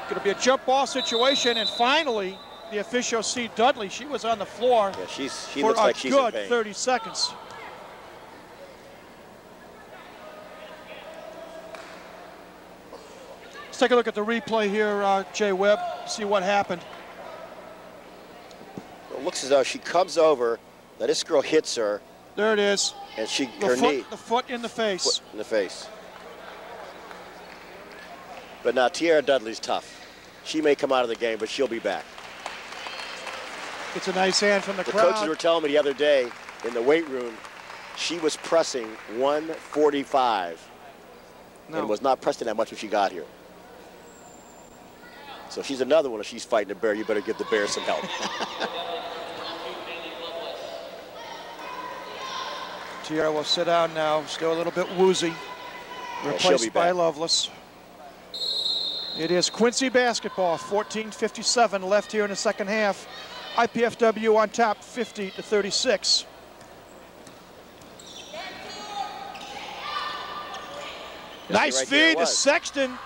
Going to be a jump ball situation, and finally, the officials see Dudley. She was on the floor she for looks like she's in good pain. 30 seconds. Let's take a look at the replay here, Jay Webb, see what happened. It looks as though she comes over, that this girl hits her. There it is. And The foot in the face. Foot in the face. But now Tiara Dudley's tough. She may come out of the game, but she'll be back. It's a nice hand from the crowd. The coaches were telling me the other day in the weight room, she was pressing 145 and was not pressing that much when she got here. So she's another one. If she's fighting a bear, you better give the bear some help. Tiara will sit down now, still a little bit woozy. Replaced by Lovelace. It is Quincy basketball, 14:57 left here in the second half. IPFW on top, 50-36. Nice feed to Sexton.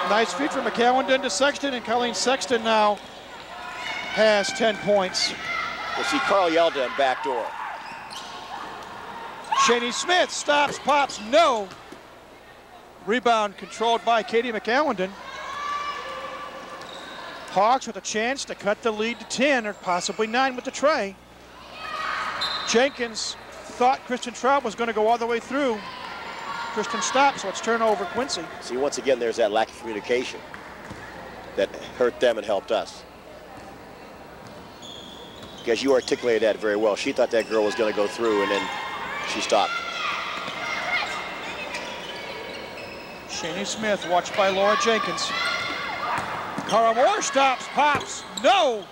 Nice feed from McCowenden to Sexton, and Colleen Sexton now has 10 points. We'll see Carl Yelda in backdoor. Shani Smith stops, pops, no. Rebound controlled by Katie McCowenden. Hawks with a chance to cut the lead to 10 or possibly 9 with the tray. Jenkins thought Kristen Traub was going to go all the way through. Kristen stopped, so it's turnover Quincy. See, once again, there's that lack of communication that hurt them and helped us. Because you articulated that very well. She thought that girl was going to go through, and then she stopped. Shani Smith, watched by Laura Jenkins. Cara Moore stops, pops, no!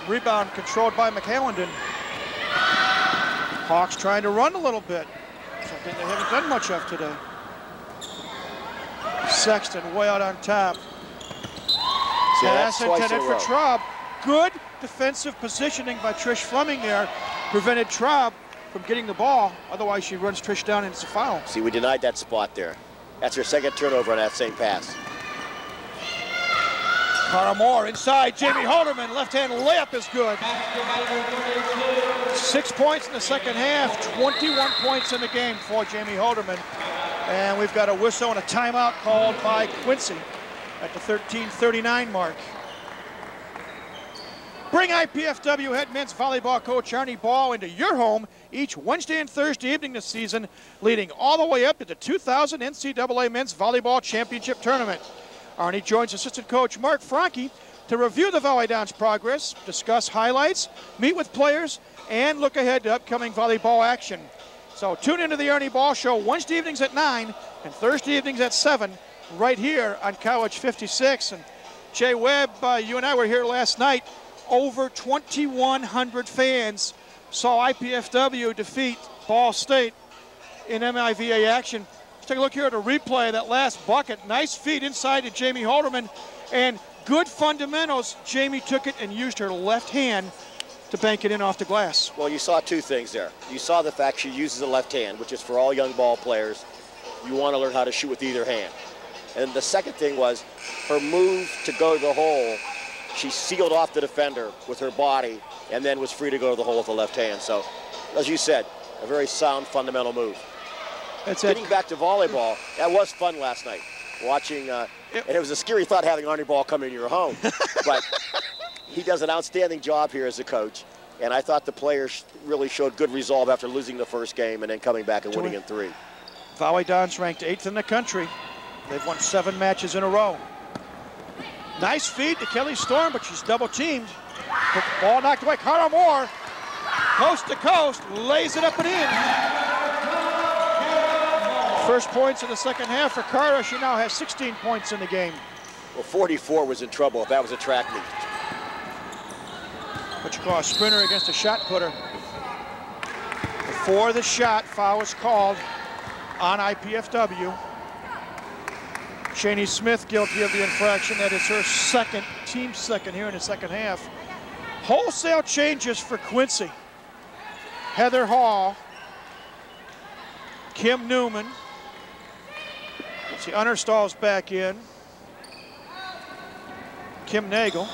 Rebound controlled by McCowenden. Hawks trying to run a little bit. Something they haven't done much of today. Sexton way out on top. Pass intended for Traub. Good defensive positioning by Trish Fleming there. Prevented Traub from getting the ball. Otherwise, she runs Trish down and it's a foul. See, we denied that spot there. That's her second turnover on that same pass. Cara Moore inside, Jamie Holderman, left-hand layup is good. 6 points in the second half, 21 points in the game for Jamie Holderman. And we've got a whistle and a timeout called by Quincy at the 13:39 mark. Bring IPFW head men's volleyball coach Arnie Ball into your home each Wednesday and Thursday evening this season, leading all the way up to the 2000 NCAA Men's Volleyball Championship Tournament. Arnie joins assistant coach Mark Franke to review the Volley Downs progress, discuss highlights, meet with players, and look ahead to upcoming volleyball action. So tune into the Arnie Ball Show Wednesday evenings at 9 and Thursday evenings at 7 right here on College 56. And Jay Webb, you and I were here last night. Over 2,100 fans saw IPFW defeat Ball State in MIVA action. Let's take a look here at a replay of that last bucket. Nice feed inside to Jamie Holderman, and good fundamentals. Jamie took it and used her left hand to bank it in off the glass. Well, you saw two things there. You saw the fact she uses the left hand, which is for all young ball players. You want to learn how to shoot with either hand. And the second thing was her move to go to the hole. She sealed off the defender with her body and then was free to go to the hole with the left hand. So, as you said, a very sound fundamental move. Getting back to volleyball, that was fun last night. Watching, and it was a scary thought having Arnie Ball come into your home. But he does an outstanding job here as a coach. And I thought the players really showed good resolve after losing the first game and then coming back and winning in 3. Volley Downs ranked 8th in the country. They've won 7 matches in a row. Nice feed to Kelly Storm, but she's double teamed. Ball knocked away. Cara Moore, coast to coast, lays it up and in. First points in the second half for Cara. She now has 16 points in the game. Well, 44 was in trouble if that was a track meet. What you call a sprinter against a shot putter. Before the shot, foul is called on IPFW. Shani Smith guilty of the infraction. That is her second, team second here in the second half. Wholesale changes for Quincy. Heather Hall, Kim Newman. See, Unnerstall's back in. Kim Nagel.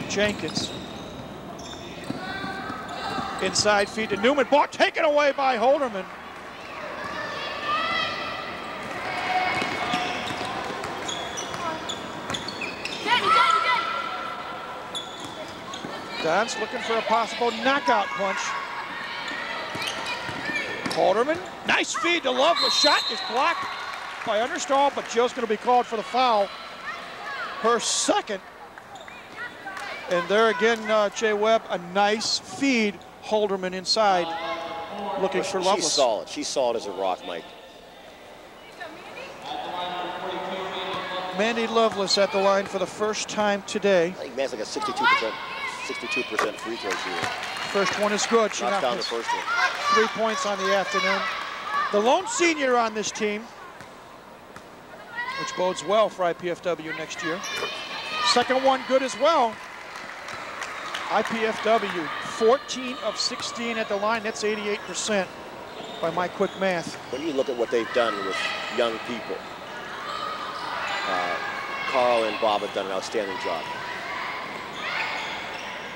Jenkins. Inside feed to Newman. Ball taken away by Holderman. Downs looking for a possible knockout punch. Holderman, nice feed to Love. The shot is blocked by Unnerstall, but Jill's going to be called for the foul. Her second. And there again, Jay Webb, a nice feed. Holderman inside, looking for Lovelace. She's solid. She's solid as a rock, Mike. Mandy Lovelace at the line for the first time today. I think Man's like a 62% free throw shooter. First one is good. She knocked down the first one. 3 points on the afternoon. The lone senior on this team, which bodes well for IPFW next year. Second one good as well. IPFW, 14 of 16 at the line. That's 88% by my quick math. When you look at what they've done with young people, Carl and Bob have done an outstanding job.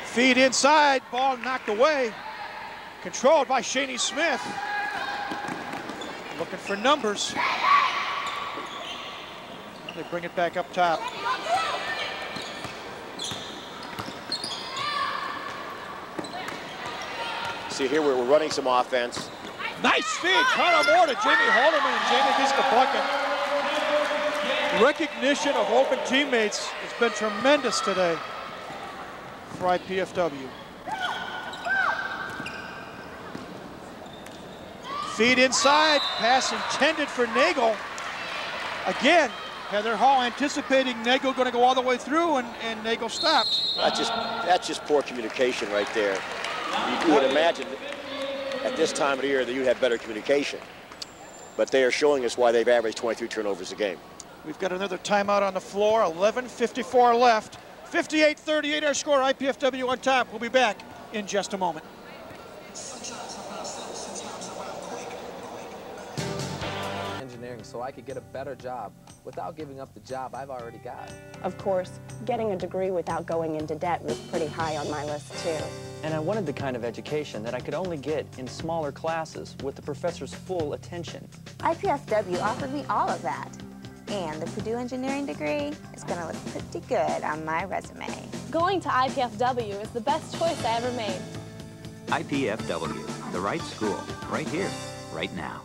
Feed inside, ball knocked away. Controlled by Shaney Smith. Looking for numbers. They bring it back up top. See here, we're running some offense. Nice feed, Connor Moore to Jamie Haldeman, and Jamie gets the bucket. Recognition of open teammates has been tremendous today for IPFW. Feed inside, pass intended for Nagel. Again, Heather Hall anticipating Nagel going to go all the way through, and Nagel stopped. That's just poor communication right there. You would imagine at this time of the year that you'd have better communication. But they are showing us why they've averaged 23 turnovers a game. We've got another timeout on the floor, 11:54 left. 58-38 our score, IPFW on top. We'll be back in just a moment. Engineering so I could get a better job without giving up the job I've already got. Of course, getting a degree without going into debt was pretty high on my list too. And I wanted the kind of education that I could only get in smaller classes with the professor's full attention. IPFW offered me all of that. And the Purdue engineering degree is going to look pretty good on my resume. Going to IPFW is the best choice I ever made. IPFW, the right school, right here, right now.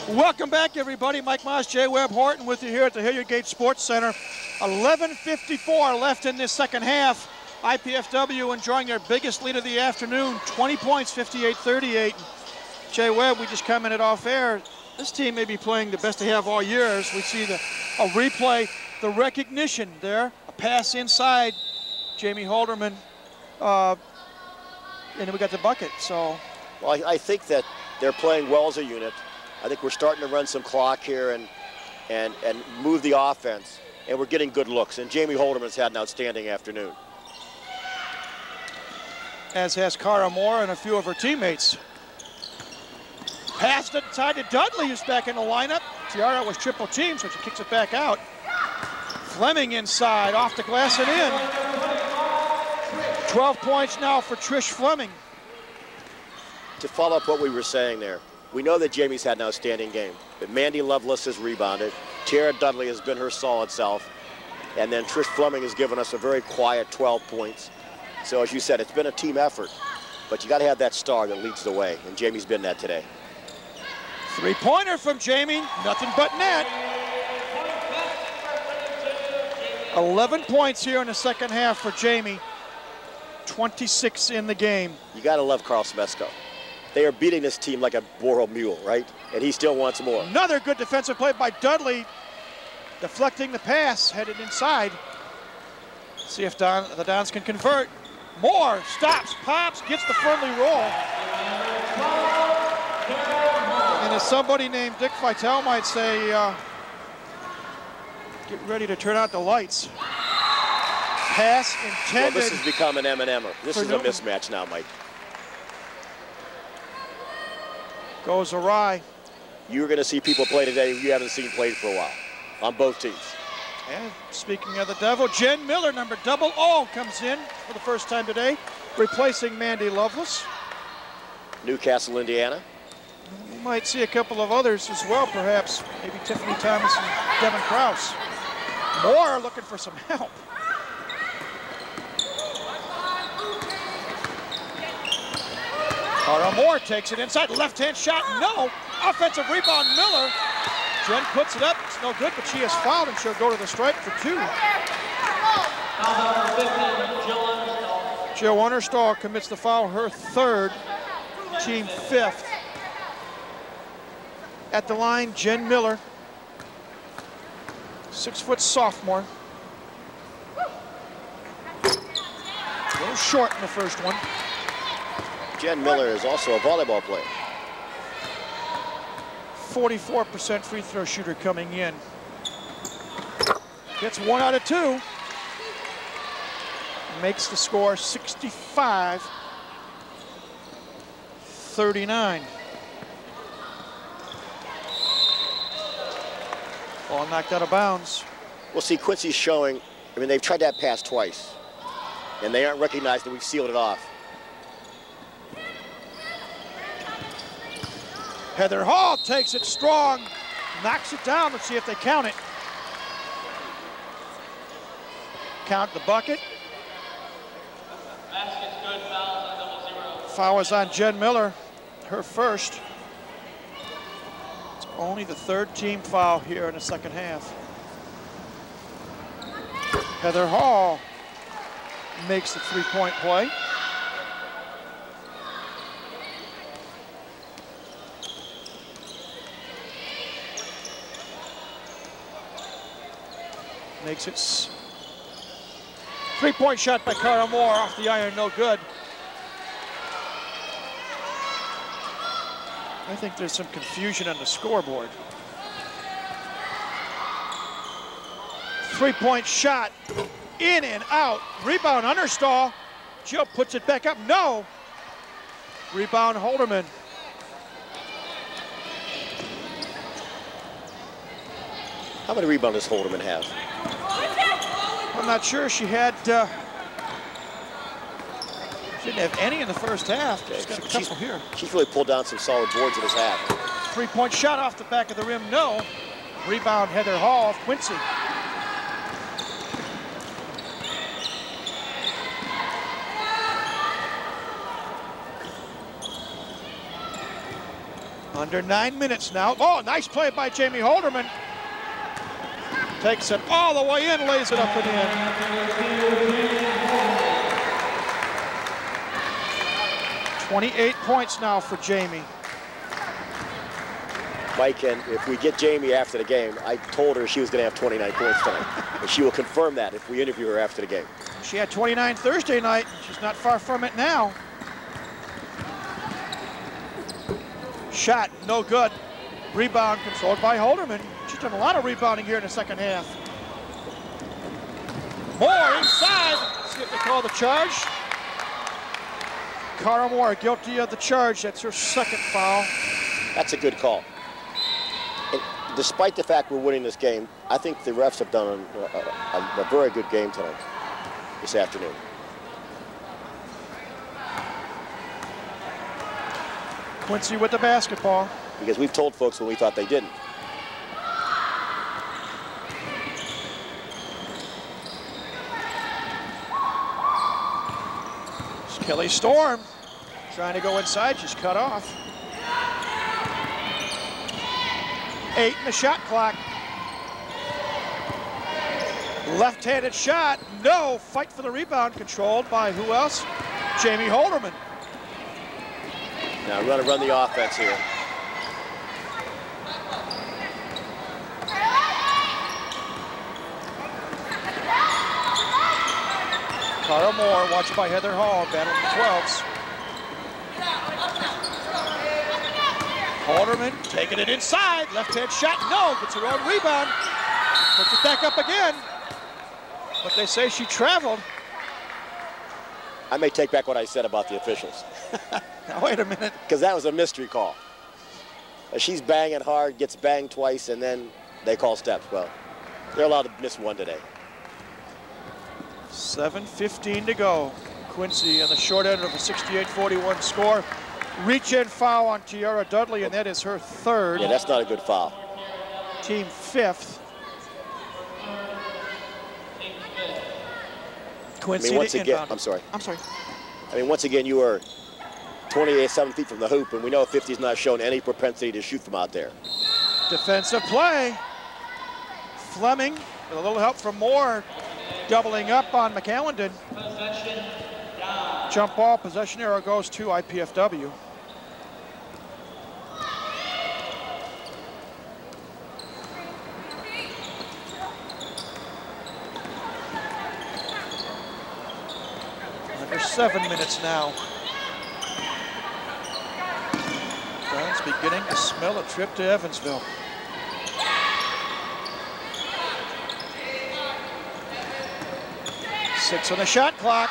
Welcome back, everybody. Mike Moss, Jay Webb Horton with you here at the Hilliard Gate Sports Center. 11:54 left in this second half. IPFW enjoying their biggest lead of the afternoon, 20 points, 58-38. Jay Webb, we just commented off air, this team may be playing the best they have all year as we see a replay, the recognition there, a pass inside, Jamie Haldeman, and then we got the bucket, so. Well, I think that they're playing well as a unit. I think we're starting to run some clock here and move the offense, and we're getting good looks, and Jamie Haldeman's had an outstanding afternoon. As has Cara Moore and a few of her teammates. Passed it inside to Dudley, who's back in the lineup. Tiara was triple teamed, so she kicks it back out. Fleming inside, off the glass and in. 12 points now for Trish Fleming. To follow up what we were saying there, we know that Jamie's had an outstanding game, but Mandy Lovelace has rebounded. Tiara Dudley has been her solid self. And then Trish Fleming has given us a very quiet 12 points. So as you said, it's been a team effort, but you got to have that star that leads the way, and Jamie's been that today. Three-pointer from Jamie, nothing but net. 11 points here in the second half for Jamie. 26 in the game. You got to love Carl Smesko. They are beating this team like a Boro mule, right? And he still wants more. Another good defensive play by Dudley, deflecting the pass, headed inside. See if the Dons can convert. Moore stops, pops, gets the friendly roll. And as somebody named Dick Vitale might say, get ready to turn out the lights. Pass intended. Well, this has become an M&M'er. This is a mismatch now, Mike. Goes awry. You're going to see people play today you haven't seen played for a while on both teams. And speaking of the devil, Jen Miller, number 00, comes in for the first time today, replacing Mandy Lovelace. Newcastle, Indiana. We might see a couple of others as well, perhaps. Maybe Tiffany Thomas and Devin Krause. Moore looking for some help. Cara Moore takes it inside, left-hand shot, no. Offensive rebound, Miller. Jen puts it up, it's no good, but she has fouled and she'll go to the stripe for 2. Jill Understall commits the foul, her 3rd, team 5th. At the line, Jen Miller, 6-foot sophomore. A little short in the first one. Jen Miller is also a volleyball player. 44% free throw shooter coming in. Gets 1 out of 2. Makes the score 65-39. Ball knocked out of bounds. Well, see, Quincy's showing, I mean, they've tried that pass twice, and they aren't recognizing that we've sealed it off. Heather Hall takes it strong, knocks it down. Let's see if they count it. Count the bucket. Foul is on Jen Miller, her first. It's only the 3rd team foul here in the second half. Heather Hall makes the 3-point play. Makes it 3-point shot by Cara Moore off the iron, no good. I think there's some confusion on the scoreboard. 3-point shot, in and out. Rebound Understall. Jill puts it back up, no. Rebound Holderman. How many rebounds does Holderman have? I'm not sure. She had, she didn't have any in the first half. She's got a couple here. She's really pulled down some solid boards in this half. 3-point shot off the back of the rim, no. Rebound Heather Hall of Quincy. Under 9 minutes now. Oh, nice play by Jamie Holderman. Takes it all the way in, lays it up and in. 28 points now for Jamie. Mike, and if we get Jamie after the game, I told her she was going to have 29 points tonight. And she will confirm that if we interview her after the game. She had 29 Thursday night. She's not far from it now. Shot, no good. Rebound controlled by Holderman. She's done a lot of rebounding here in the second half. Moore inside. Let's see if they call the charge. Cara Moore guilty of the charge. That's her second foul. That's a good call. And despite the fact we're winning this game, I think the refs have done a very good game tonight, this afternoon. Quincy with the basketball. Because we've told folks when we thought they didn't. It's Kelly Storm trying to go inside. She's cut off. 8 in the shot clock. Left-handed shot. No. Fight for the rebound. Controlled by who else? Jamie Holderman. Now we're going to run the offense here. Cara Moore, watched by Heather Hall, battling the 12s. Holderman taking it inside, left-hand shot, no, gets her own rebound. Puts it back up again. But they say she traveled. I may take back what I said about the officials. Now, wait a minute. Because that was a mystery call. She's banging hard, gets banged twice, and then they call steps. Well, they're allowed to miss one today. 7:15 to go. Quincy on the short end of a 68-41 score. Reach-in foul on Tiara Dudley, and that is her third. Yeah, that's not a good foul. Team fifth. Quincy, I mean, once again, I'm sorry. I mean, once again, you are 7 feet from the hoop, and we know 50's not shown any propensity to shoot from out there. Defensive play. Fleming with a little help from Moore, doubling up on McAllendon. Jump ball, possession arrow goes to IPFW. Under 7 minutes now. Guns beginning to smell a trip to Evansville. Six on the shot clock.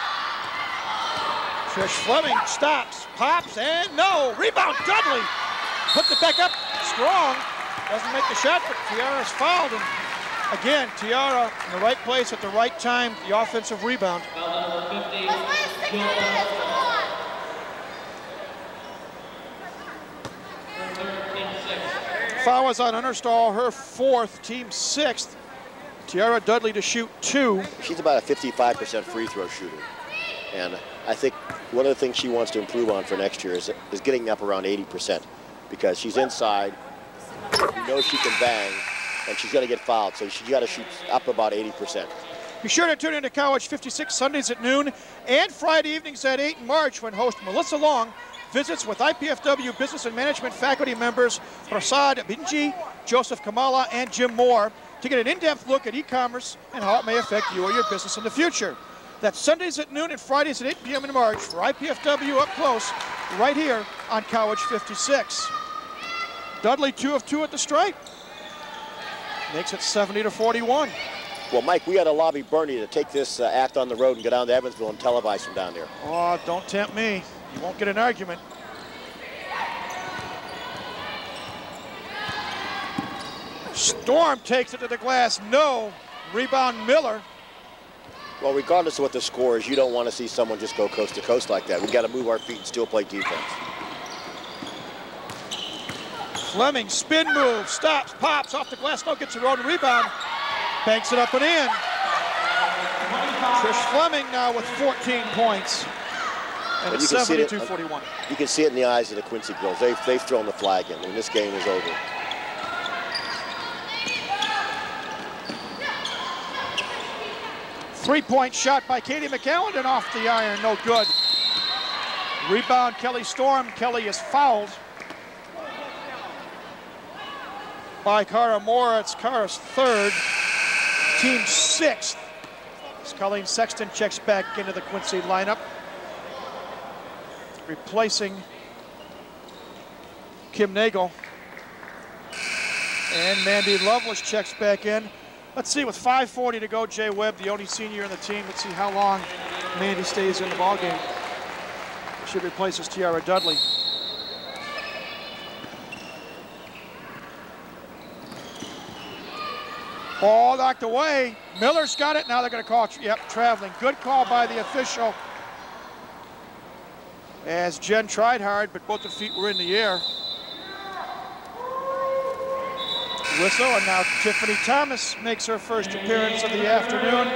Trish Fleming stops, pops, and no. Rebound, Dudley. Puts it back up, strong. Doesn't make the shot, but Tiara's fouled. And again, Tiara in the right place at the right time, the offensive rebound. Foul was on Understall, her fourth, team sixth. Tiara Dudley to shoot 2. She's about a 55% free throw shooter. And I think one of the things she wants to improve on for next year is getting up around 80%, because she's inside, you know she can bang, and she's going to get fouled. So she's got to shoot up about 80%. Be sure to tune in to College 56 Sundays at noon and Friday evenings at 8 in March when host Melissa Long visits with IPFW Business and Management faculty members Prasad Binji, Joseph Kamala, and Jim Moore to get an in-depth look at e-commerce and how it may affect you or your business in the future. That's Sundays at noon and Fridays at 8 p.m. in March for IPFW Up Close right here on College 56. Dudley 2 of 2 at the stripe. Makes it 70-41. Well, Mike, we had to lobby Bernie to take this act on the road and go down to Evansville and televise from down there. Oh, don't tempt me. You won't get an argument. Storm takes it to the glass. No. Rebound Miller. Well, regardless of what the score is, you don't want to see someone just go coast to coast like that. We've got to move our feet and still play defense. Fleming, spin move, stops, pops, off the glass, no, gets her own rebound, banks it up and in. Trish Fleming now with 14 points. And it's 72-41. You can see it in the eyes of the Quincy girls. They've thrown the flag in, and this game is over. Three-point shot by Katie McCallan and off the iron, no good. Rebound, Kelly Storm. Kelly is fouled by Cara Moore. It's Cara's third, team sixth. As Colleen Sexton checks back into the Quincy lineup, replacing Kim Nagel. And Mandy Lovelace checks back in. Let's see, with 5:40 to go, Jay Webb, the only senior in the team. Let's see how long Mandy stays in the ballgame. She replaces Tiara Dudley. Ball knocked away. Miller's got it. Now they're going to call, traveling. Good call by the official. As Jen tried hard, but both the feet were in the air. Whistle, and now Tiffany Thomas makes her first appearance of the afternoon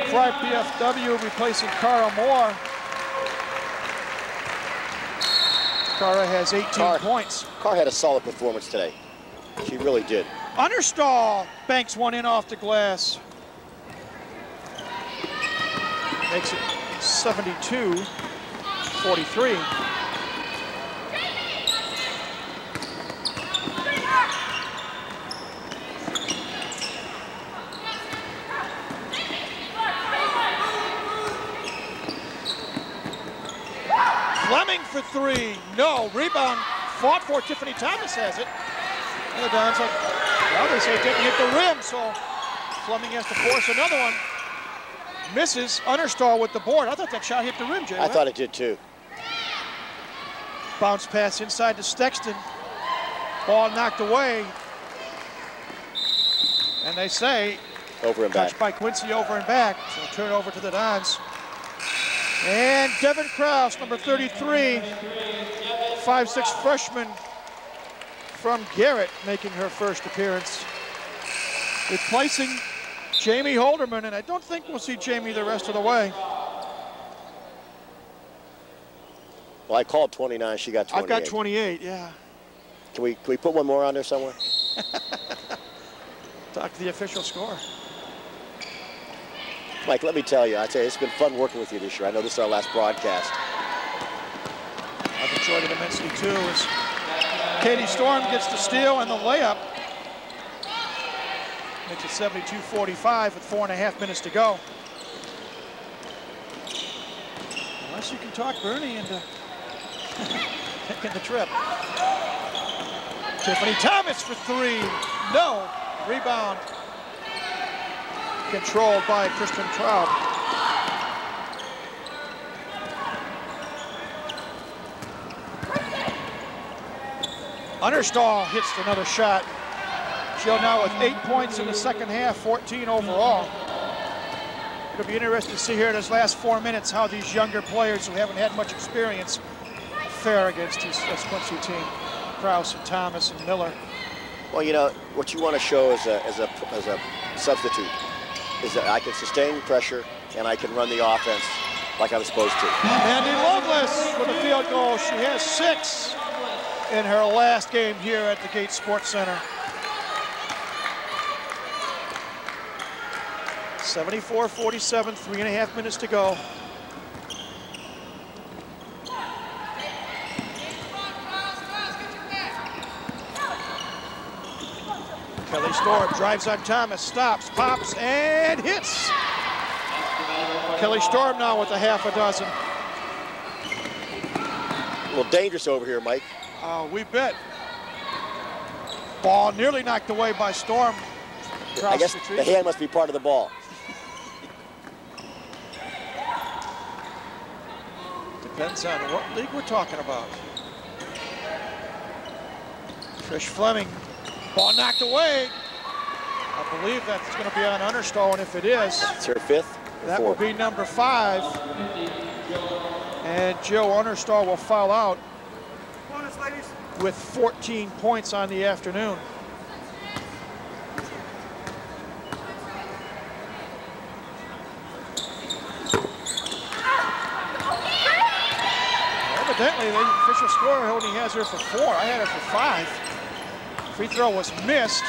for IPFW, replacing Cara Moore. Cara has 18 points. Cara had a solid performance today. She really did. Understall banks one in off the glass. Makes it 72-43. Fleming for three, no. Rebound fought for. Tiffany Thomas has it. And the Dons like, well, they say it didn't hit the rim, so Fleming has to force another one. Misses. Understall with the board. I thought that shot hit the rim, Jay. I thought it did too. Bounce pass inside to Sexton. Ball knocked away. And they say over and back. Touched by Quincy, over and back. So turn over to the Dons. And Devin Krause, number 33, 5'6" freshman from Garrett, making her first appearance, replacing Jamie Holderman, and I don't think we'll see Jamie the rest of the way. Well, I called 29, she got 28. I've got 28, yeah. Can we put one more on there somewhere? Talk to the official score. Mike, let me tell you, it's been fun working with you this year. I know this is our last broadcast. I've enjoyed it immensely too, as Katie Storm gets the steal and the layup. Makes it 72-45 with 4.5 minutes to go. Unless you can talk Bernie into taking the trip. Tiffany Thomas for three. No. Rebound. Controlled by Kristen Traub. Understall hits another shot. She'll now with 8 points in the second half, 14 overall. It'll be interesting to see here in these last 4 minutes how these younger players who haven't had much experience fare against this Quincy team. Krause and Thomas and Miller. Well, you know, what you want to show as a substitute is that I can sustain pressure and I can run the offense like I was supposed to. Andy Lovelace with a field goal. She has 6 in her last game here at the Gates Sports Center. 74-47, 3.5 minutes to go. Kelly Storm drives on Thomas, stops, pops, and hits. Kelly Storm now with a half a dozen. A little dangerous over here, Mike. We bet. Ball nearly knocked away by Storm. I guess the hand must be part of the ball. Depends on what league we're talking about. Trish Fleming, ball knocked away. I believe that's going to be on Understall, and if it is, it's her 5th. That will be number 5. And Joe Understall will foul out with 14 points on the afternoon. Evidently, the official score only has her for 4. I had her for 5. Free throw was missed.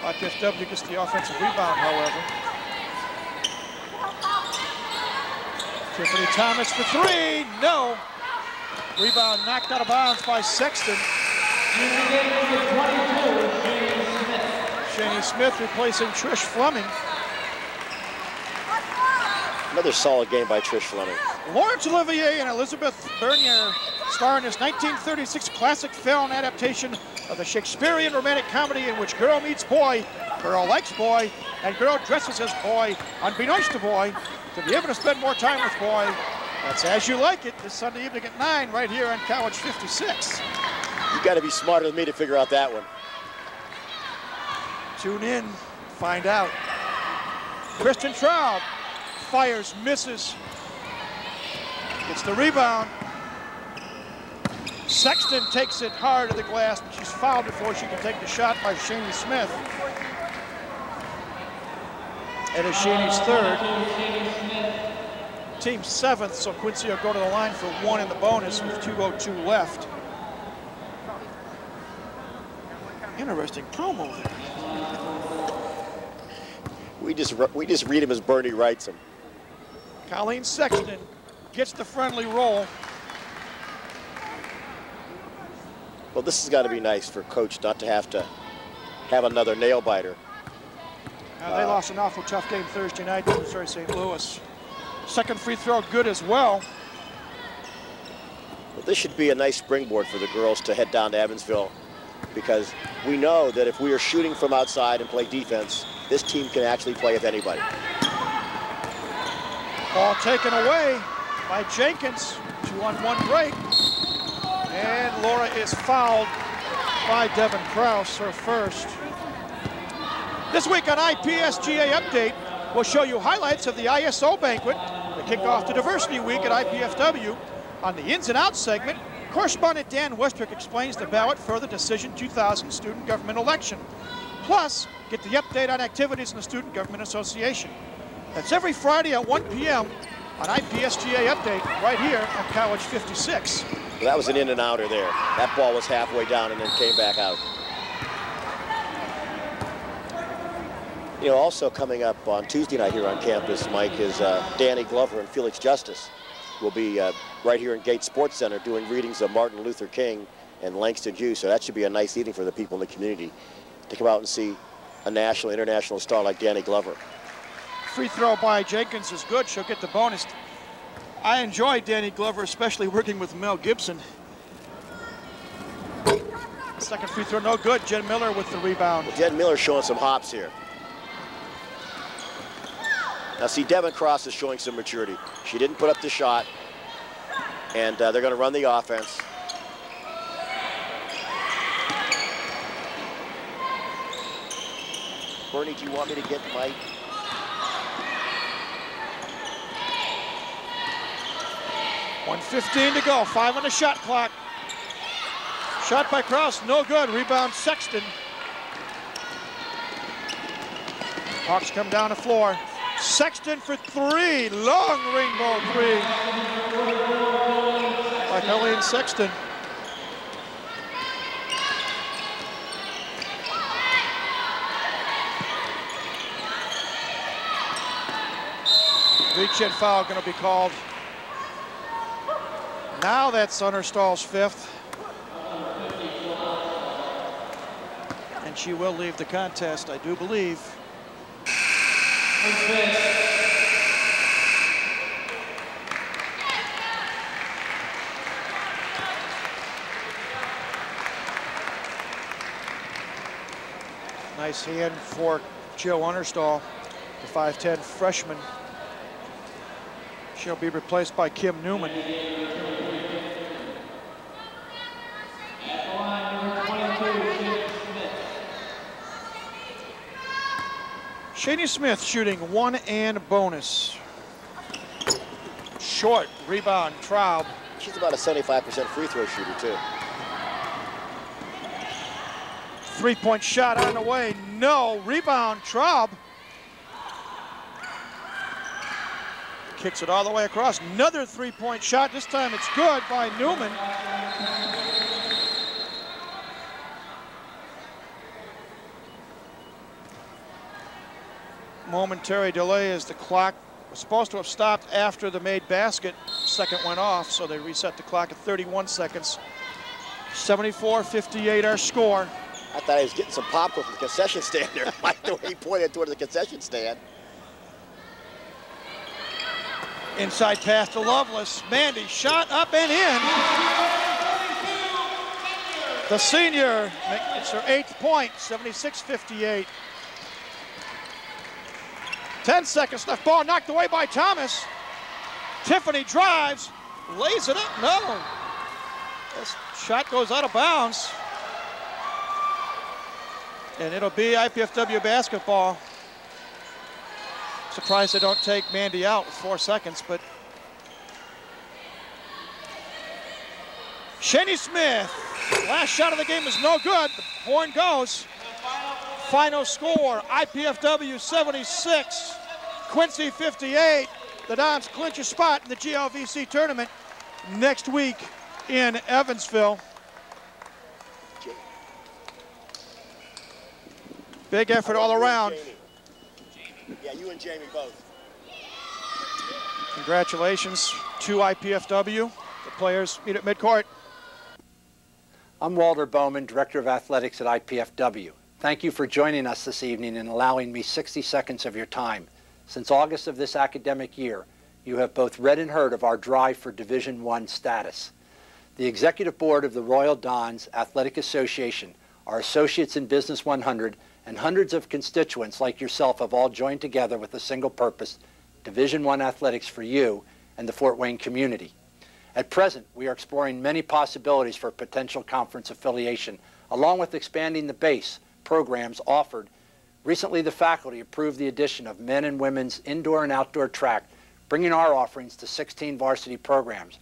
IPFW gets the offensive rebound, however. Tiffany Thomas for 3. No. Rebound knocked out of bounds by Sexton. Shani Smith replacing Trish Fleming. Another solid game by Trish Fleming. Laurence Olivier and Elizabeth Bernier star in this 1936 classic film adaptation of the Shakespearean romantic comedy in which girl meets boy, girl likes boy, and girl dresses as boy, unbeknownst to boy, to be able to spend more time with boy. That's As You Like It this Sunday evening at 9 right here on College 56. You got to be smarter than me to figure out that one. Tune in, find out. Kristen Traub fires, misses, gets the rebound. Sexton takes it hard to the glass, but she's fouled before she can take the shot by Shani Smith. It is Shani's 3rd. Team 7th, so Quincy will go to the line for 1 in the bonus with 2:02 left. Interesting promo there. We just read him as Bernie writes him. Colleen Sexton gets the friendly roll. Well, this has got to be nice for Coach not to have another nail biter. They lost an awful tough game Thursday night to Missouri St. Louis. Second free throw good as well. Well, this should be a nice springboard for the girls to head down to Evansville, because we know that if we are shooting from outside and play defense, this team can actually play with anybody. Ball taken away by Jenkins. 2-on-1 break. And Laura is fouled by Devin Krause, her first. This week on IPSGA Update, we'll show you highlights of the ISO banquet to kick off the Diversity Week at IPFW. On the Ins and Outs segment, correspondent Dan Westrick explains the ballot for the Decision 2000 Student Government Election. Plus, get the update on activities in the Student Government Association. That's every Friday at 1 p.m. on IPSGA Update right here on College 56. Well, that was an in and outer there. That ball was halfway down and then came back out. You know, also coming up on Tuesday night here on campus, Mike, is Danny Glover and Felix Justice will be right here in Gates Sports Center doing readings of Martin Luther King and Langston Hughes. So that should be a nice evening for the people in the community to come out and see a national, international star like Danny Glover. Free throw by Jenkins is good. She'll get the bonus. I enjoy Danny Glover, especially working with Mel Gibson. Second free throw, no good. Jen Miller with the rebound. Well, Jen Miller showing some hops here. Now see, Devin Cross is showing some maturity. She didn't put up the shot, and they're going to run the offense. Bernie, do you want me to get my... .1:15 to go, 5 on the shot clock. Shot by Cross, no good. Rebound Sexton. Hawks come down the floor. Sexton for 3, long rainbow 3. By Colleen Sexton. Reach-in foul going to be called. Now that's Understall's 5th. And she will leave the contest, I do believe. Nice hand for Joe Understall, the 5'10" freshman. She'll be replaced by Kim Newman. Shani Smith shooting 1 and bonus. Short, rebound, Traub. She's about a 75% free throw shooter, too. 3-point shot on the way, no. Rebound, Traub. Kicks it all the way across. Another 3-point shot. This time it's good by Newman. Momentary delay as the clock was supposed to have stopped after the made basket. Second went off, so they reset the clock at 31 seconds. 74-58 our score. I thought he was getting some popcorn from the concession stand there. I like the way he pointed toward the concession stand. Inside pass to Lovelace. Mandy shot up and in. The senior, it's her 8th point, 76-58. 10 seconds left. Ball knocked away by Thomas. Tiffany drives, lays it up. No. This shot goes out of bounds. And it'll be IPFW basketball. Surprised they don't take Mandy out with 4 seconds, but Shani Smith, last shot of the game is no good. The horn goes. Final score, IPFW 76, Quincy 58. The Dons clinch a spot in the GLVC tournament next week in Evansville. Big effort all around. Yeah, you and Jamie both. Congratulations to IPFW. The players meet at midcourt. I'm Walter Bowman, Director of Athletics at IPFW. Thank you for joining us this evening and allowing me 60 seconds of your time. Since August of this academic year, you have both read and heard of our drive for Division I status. The Executive Board of the Royal Dons Athletic Association, our associates in Business 100, and hundreds of constituents like yourself have all joined together with a single purpose, Division I athletics for you and the Fort Wayne community. At present, we are exploring many possibilities for potential conference affiliation, along with expanding the base programs offered. Recently, the faculty approved the addition of men and women's indoor and outdoor track, bringing our offerings to 16 varsity programs.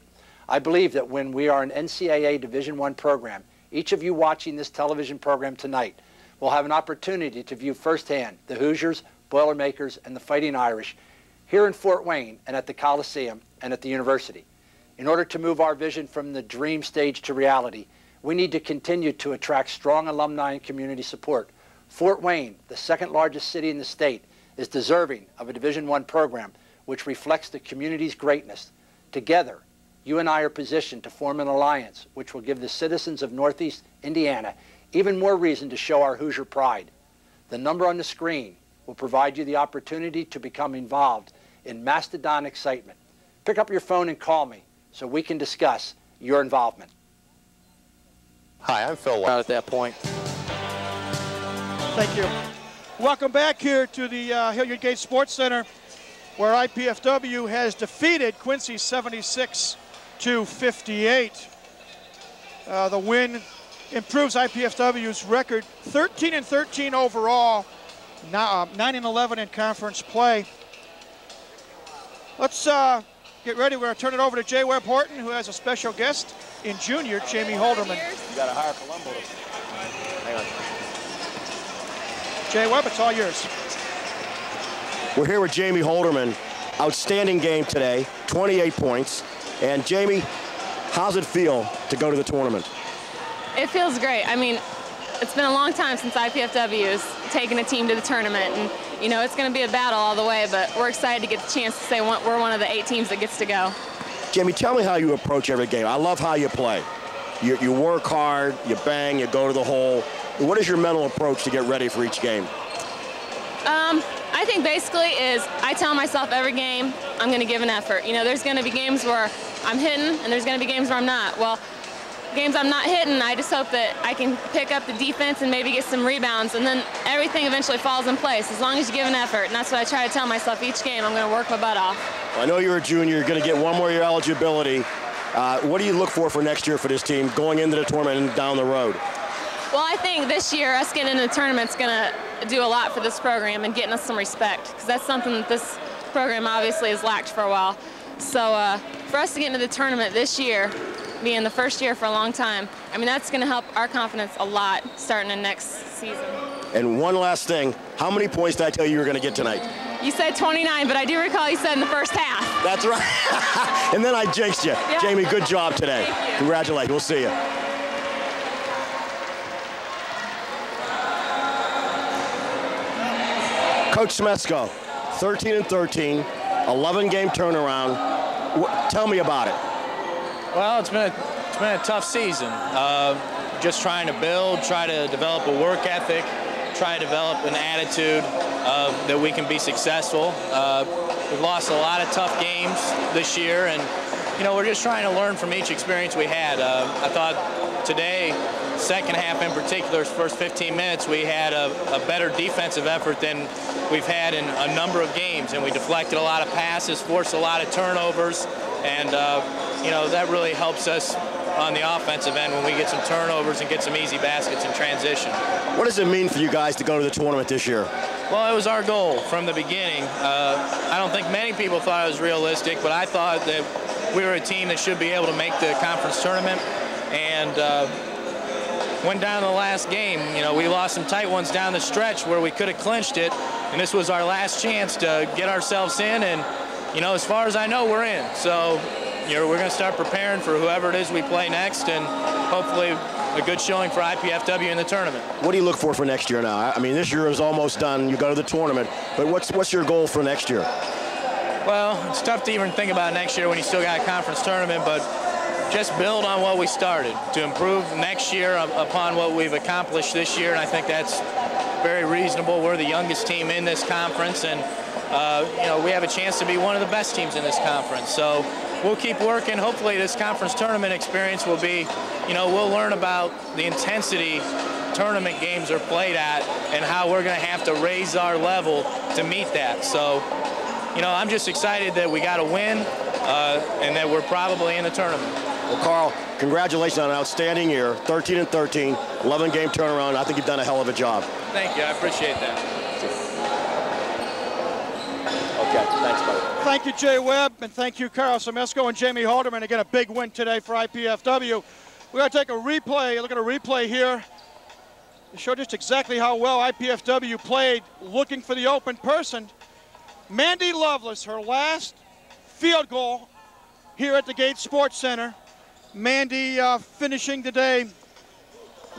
I believe that when we are an NCAA Division I program, each of you watching this television program tonight will have an opportunity to view firsthand the Hoosiers, Boilermakers, and the Fighting Irish here in Fort Wayne and at the Coliseum and at the university. In order to move our vision from the dream stage to reality, we need to continue to attract strong alumni and community support. Fort Wayne, the second largest city in the state, is deserving of a Division I program which reflects the community's greatness. Together, you and I are positioned to form an alliance which will give the citizens of Northeast Indiana even more reason to show our Hoosier pride. The number on the screen will provide you the opportunity to become involved in Mastodon excitement. Pick up your phone and call me so we can discuss your involvement. Hi, I'm Phil. At that point. Thank you. Welcome back here to the Hilliard Gate Sports Center, where IPFW has defeated Quincy 76-58. The win improves IPFW's record, 13-13 overall, 9-11 in conference play. Let's get ready. We're going to turn it over to Jay Webb Horton, who has a special guest in junior, Jamie Holderman. You got to hire Colombo to... Hang on. Jay Webb, it's all yours. We're here with Jamie Holderman. Outstanding game today, 28 points. And Jamie, how's it feel to go to the tournament? It feels great. I mean, it's been a long time since IPFW has taken a team to the tournament, and you know it's going to be a battle all the way, but we're excited to get the chance to say we're one of the 8 teams that gets to go. Jamie, tell me how you approach every game. I love how you play. You work hard, you bang, you go to the hole. What is your mental approach to get ready for each game? I think basically is I tell myself every game I'm going to give an effort. You know, there's going to be games where I'm hitting and there's going to be games where I'm not. Well, games I'm not hitting, I just hope that I can pick up the defense and maybe get some rebounds, and then everything eventually falls in place as long as you give an effort. And that's what I try to tell myself each game. I'm going to work my butt off. I know you're a junior. You're going to get one more year eligibility. What do you look for next year for this team going into the tournament and down the road? Well, I think this year us getting into the tournament's going to do a lot for this program and getting us some respect, because that's something that this program obviously has lacked for a while. So for us to get into the tournament this year, being the first year for a long time, I mean, that's going to help our confidence a lot starting in next season. And one last thing, how many points did I tell you were going to get tonight? You said 29, but I do recall you said in the first half. That's right. And then I jinxed you. Yeah. Jamie, good job today. Thank you. Congratulations. We'll see you. Coach Smesko, 13-13, 11-game turnaround. Tell me about it. Well, it's been a tough season. Just trying to build, try to develop a work ethic, try to develop an attitude that we can be successful. We've lost a lot of tough games this year, and you know, we're just trying to learn from each experience we had. I thought today, second half in particular, first 15 minutes, we had a better defensive effort than we've had in a number of games, and we deflected a lot of passes, forced a lot of turnovers, and you know, that really helps us on the offensive end when we get some turnovers and get some easy baskets in transition. What does it mean for you guys to go to the tournament this year? Well, it was our goal from the beginning. I don't think many people thought it was realistic, but I thought that we were a team that should be able to make the conference tournament, and went down to the last game. You know, we lost some tight ones down the stretch where we could have clinched it, and this was our last chance to get ourselves in, and you know, as far as I know, we're in. So, you know, we're going to start preparing for whoever it is we play next, and hopefully a good showing for IPFW in the tournament. What do you look for next year now? I mean, this year is almost done. You go to the tournament, but what's your goal for next year? Well, it's tough to even think about next year when you still got a conference tournament, but just build on what we started to improve next year upon what we've accomplished this year, and I think that's very reasonable. We're the youngest team in this conference, and you know, we have a chance to be one of the best teams in this conference. So we'll keep working. Hopefully this conference tournament experience will be, you know, we'll learn about the intensity tournament games are played at and how we're going to have to raise our level to meet that. So, you know, I'm just excited that we got a win and that we're probably in the tournament. Well, Carl, congratulations on an outstanding year, 13-13, 11-game turnaround. I think you've done a hell of a job. Thank you. I appreciate that. Okay, thanks, buddy. Thank you, Jay Webb, and thank you, Carl Smesko and Jamie Holderman. Again, a big win today for IPFW. We're going to take a replay, look at a replay here to show just exactly how well IPFW played looking for the open person. Mandy Lovelace, her last field goal here at the Gate Sports Center. Mandy finishing today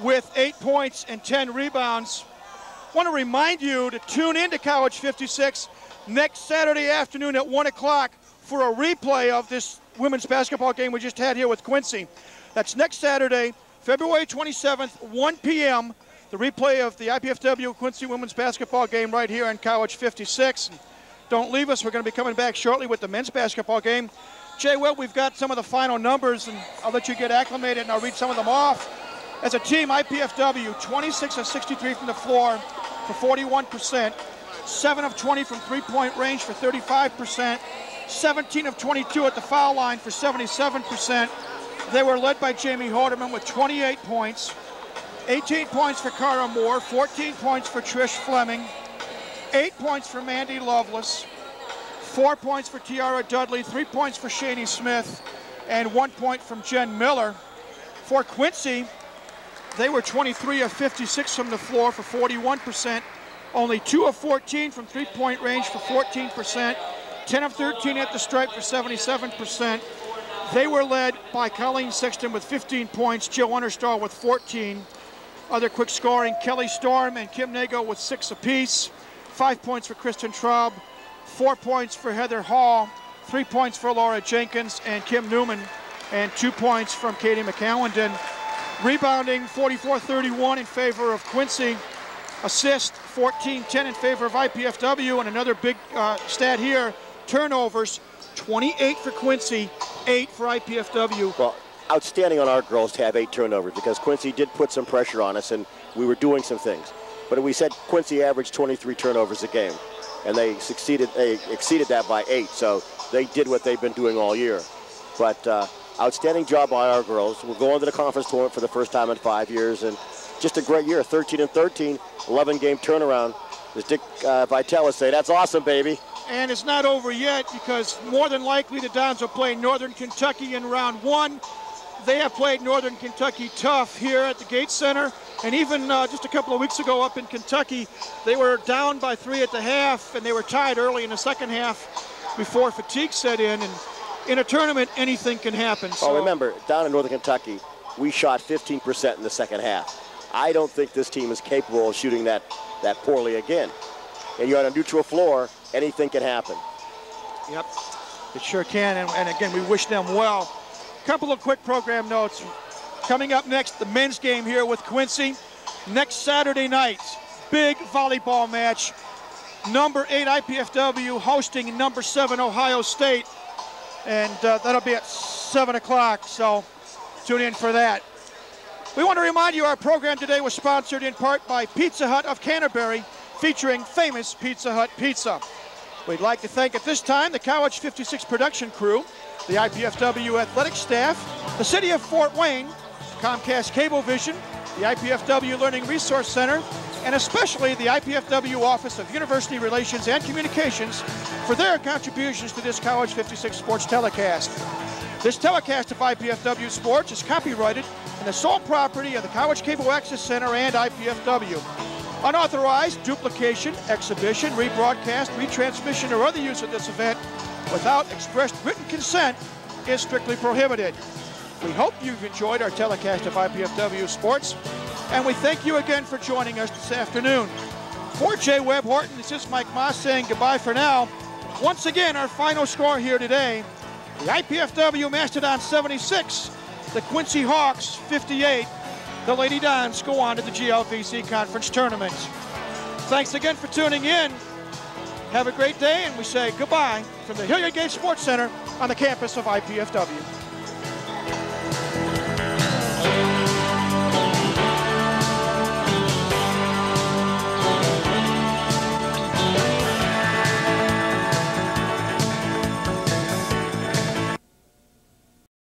with 8 points and 10 rebounds. I want to remind you to tune in to College 56 next Saturday afternoon at 1 o'clock for a replay of this women's basketball game we just had here with Quincy. That's next Saturday, February 27th, 1 p.m., the replay of the IPFW Quincy women's basketball game right here on College 56. Don't leave us. We're going to be coming back shortly with the men's basketball game. Jay Webb, we've got some of the final numbers, and I'll let you get acclimated, and I'll read some of them off. As a team, IPFW, 26 of 63 from the floor for 41%, 7 of 20 from three-point range for 35%, 17 of 22 at the foul line for 77%. They were led by Jamie Halderman with 28 points, 18 points for Cara Moore, 14 points for Trish Fleming, 8 points for Mandy Lovelace, 4 points for Tiara Dudley, 3 points for Shani Smith, and 1 point from Jen Miller. For Quincy, they were 23 of 56 from the floor for 41%, only 2 of 14 from three-point range for 14%, 10 of 13 at the stripe for 77%. They were led by Colleen Sexton with 15 points, Jill Understall with 14. Other quick scoring, Kelly Storm and Kim Nago with 6 apiece. 5 points for Kristen Traub, 4 points for Heather Hall, 3 points for Laura Jenkins and Kim Newman, and 2 points from Katie McCallendon. Rebounding 44-31 in favor of Quincy. Assist 14-10 in favor of IPFW, and another big stat here, turnovers 28 for Quincy, 8 for IPFW. Well, outstanding on our girls to have 8 turnovers, because Quincy did put some pressure on us and we were doing some things. But we said Quincy averaged 23 turnovers a game, and they exceeded that by 8, so they did what they've been doing all year. But outstanding job by our girls. We're going to the conference tournament for the first time in 5 years, and just a great year, 13-13, 11-game turnaround. As Dick Vitale would say, that's awesome, baby. And it's not over yet, because more than likely the Dons will play Northern Kentucky in round 1. They have played Northern Kentucky tough here at the Gates Center, and even just a couple of weeks ago up in Kentucky, they were down by 3 at the half, and they were tied early in the second half before fatigue set in. And in a tournament, anything can happen. So remember, down in Northern Kentucky, we shot 15% in the second half. I don't think this team is capable of shooting that poorly again. And you're on a neutral floor, anything can happen. Yep, it sure can, and again, we wish them well. A couple of quick program notes. Coming up next, the men's game here with Quincy. Next Saturday night, big volleyball match. Number 8 IPFW hosting number 7 Ohio State, and that'll be at 7 o'clock, so tune in for that. We want to remind you our program today was sponsored in part by Pizza Hut of Canterbury, featuring famous Pizza Hut pizza. We'd like to thank at this time the College 56 production crew, the IPFW athletic staff, the city of Fort Wayne, Comcast Cablevision, the IPFW Learning Resource Center, and especially the IPFW Office of University Relations and Communications for their contributions to this College 56 sports telecast. This telecast of IPFW sports is copyrighted and the sole property of the College Cable Access Center and IPFW. Unauthorized duplication, exhibition, rebroadcast, retransmission, or other use of this event without expressed written consent is strictly prohibited. We hope you've enjoyed our telecast of IPFW sports, and we thank you again for joining us this afternoon. For Jay Webb Horton, this is Mike Moss saying goodbye for now. Once again, our final score here today, the IPFW Mastodons 76, the Quincy Hawks 58. The Lady Dons go on to the GLVC Conference Tournament. Thanks again for tuning in. Have a great day, and we say goodbye from the Hilliard Gate Sports Center on the campus of IPFW.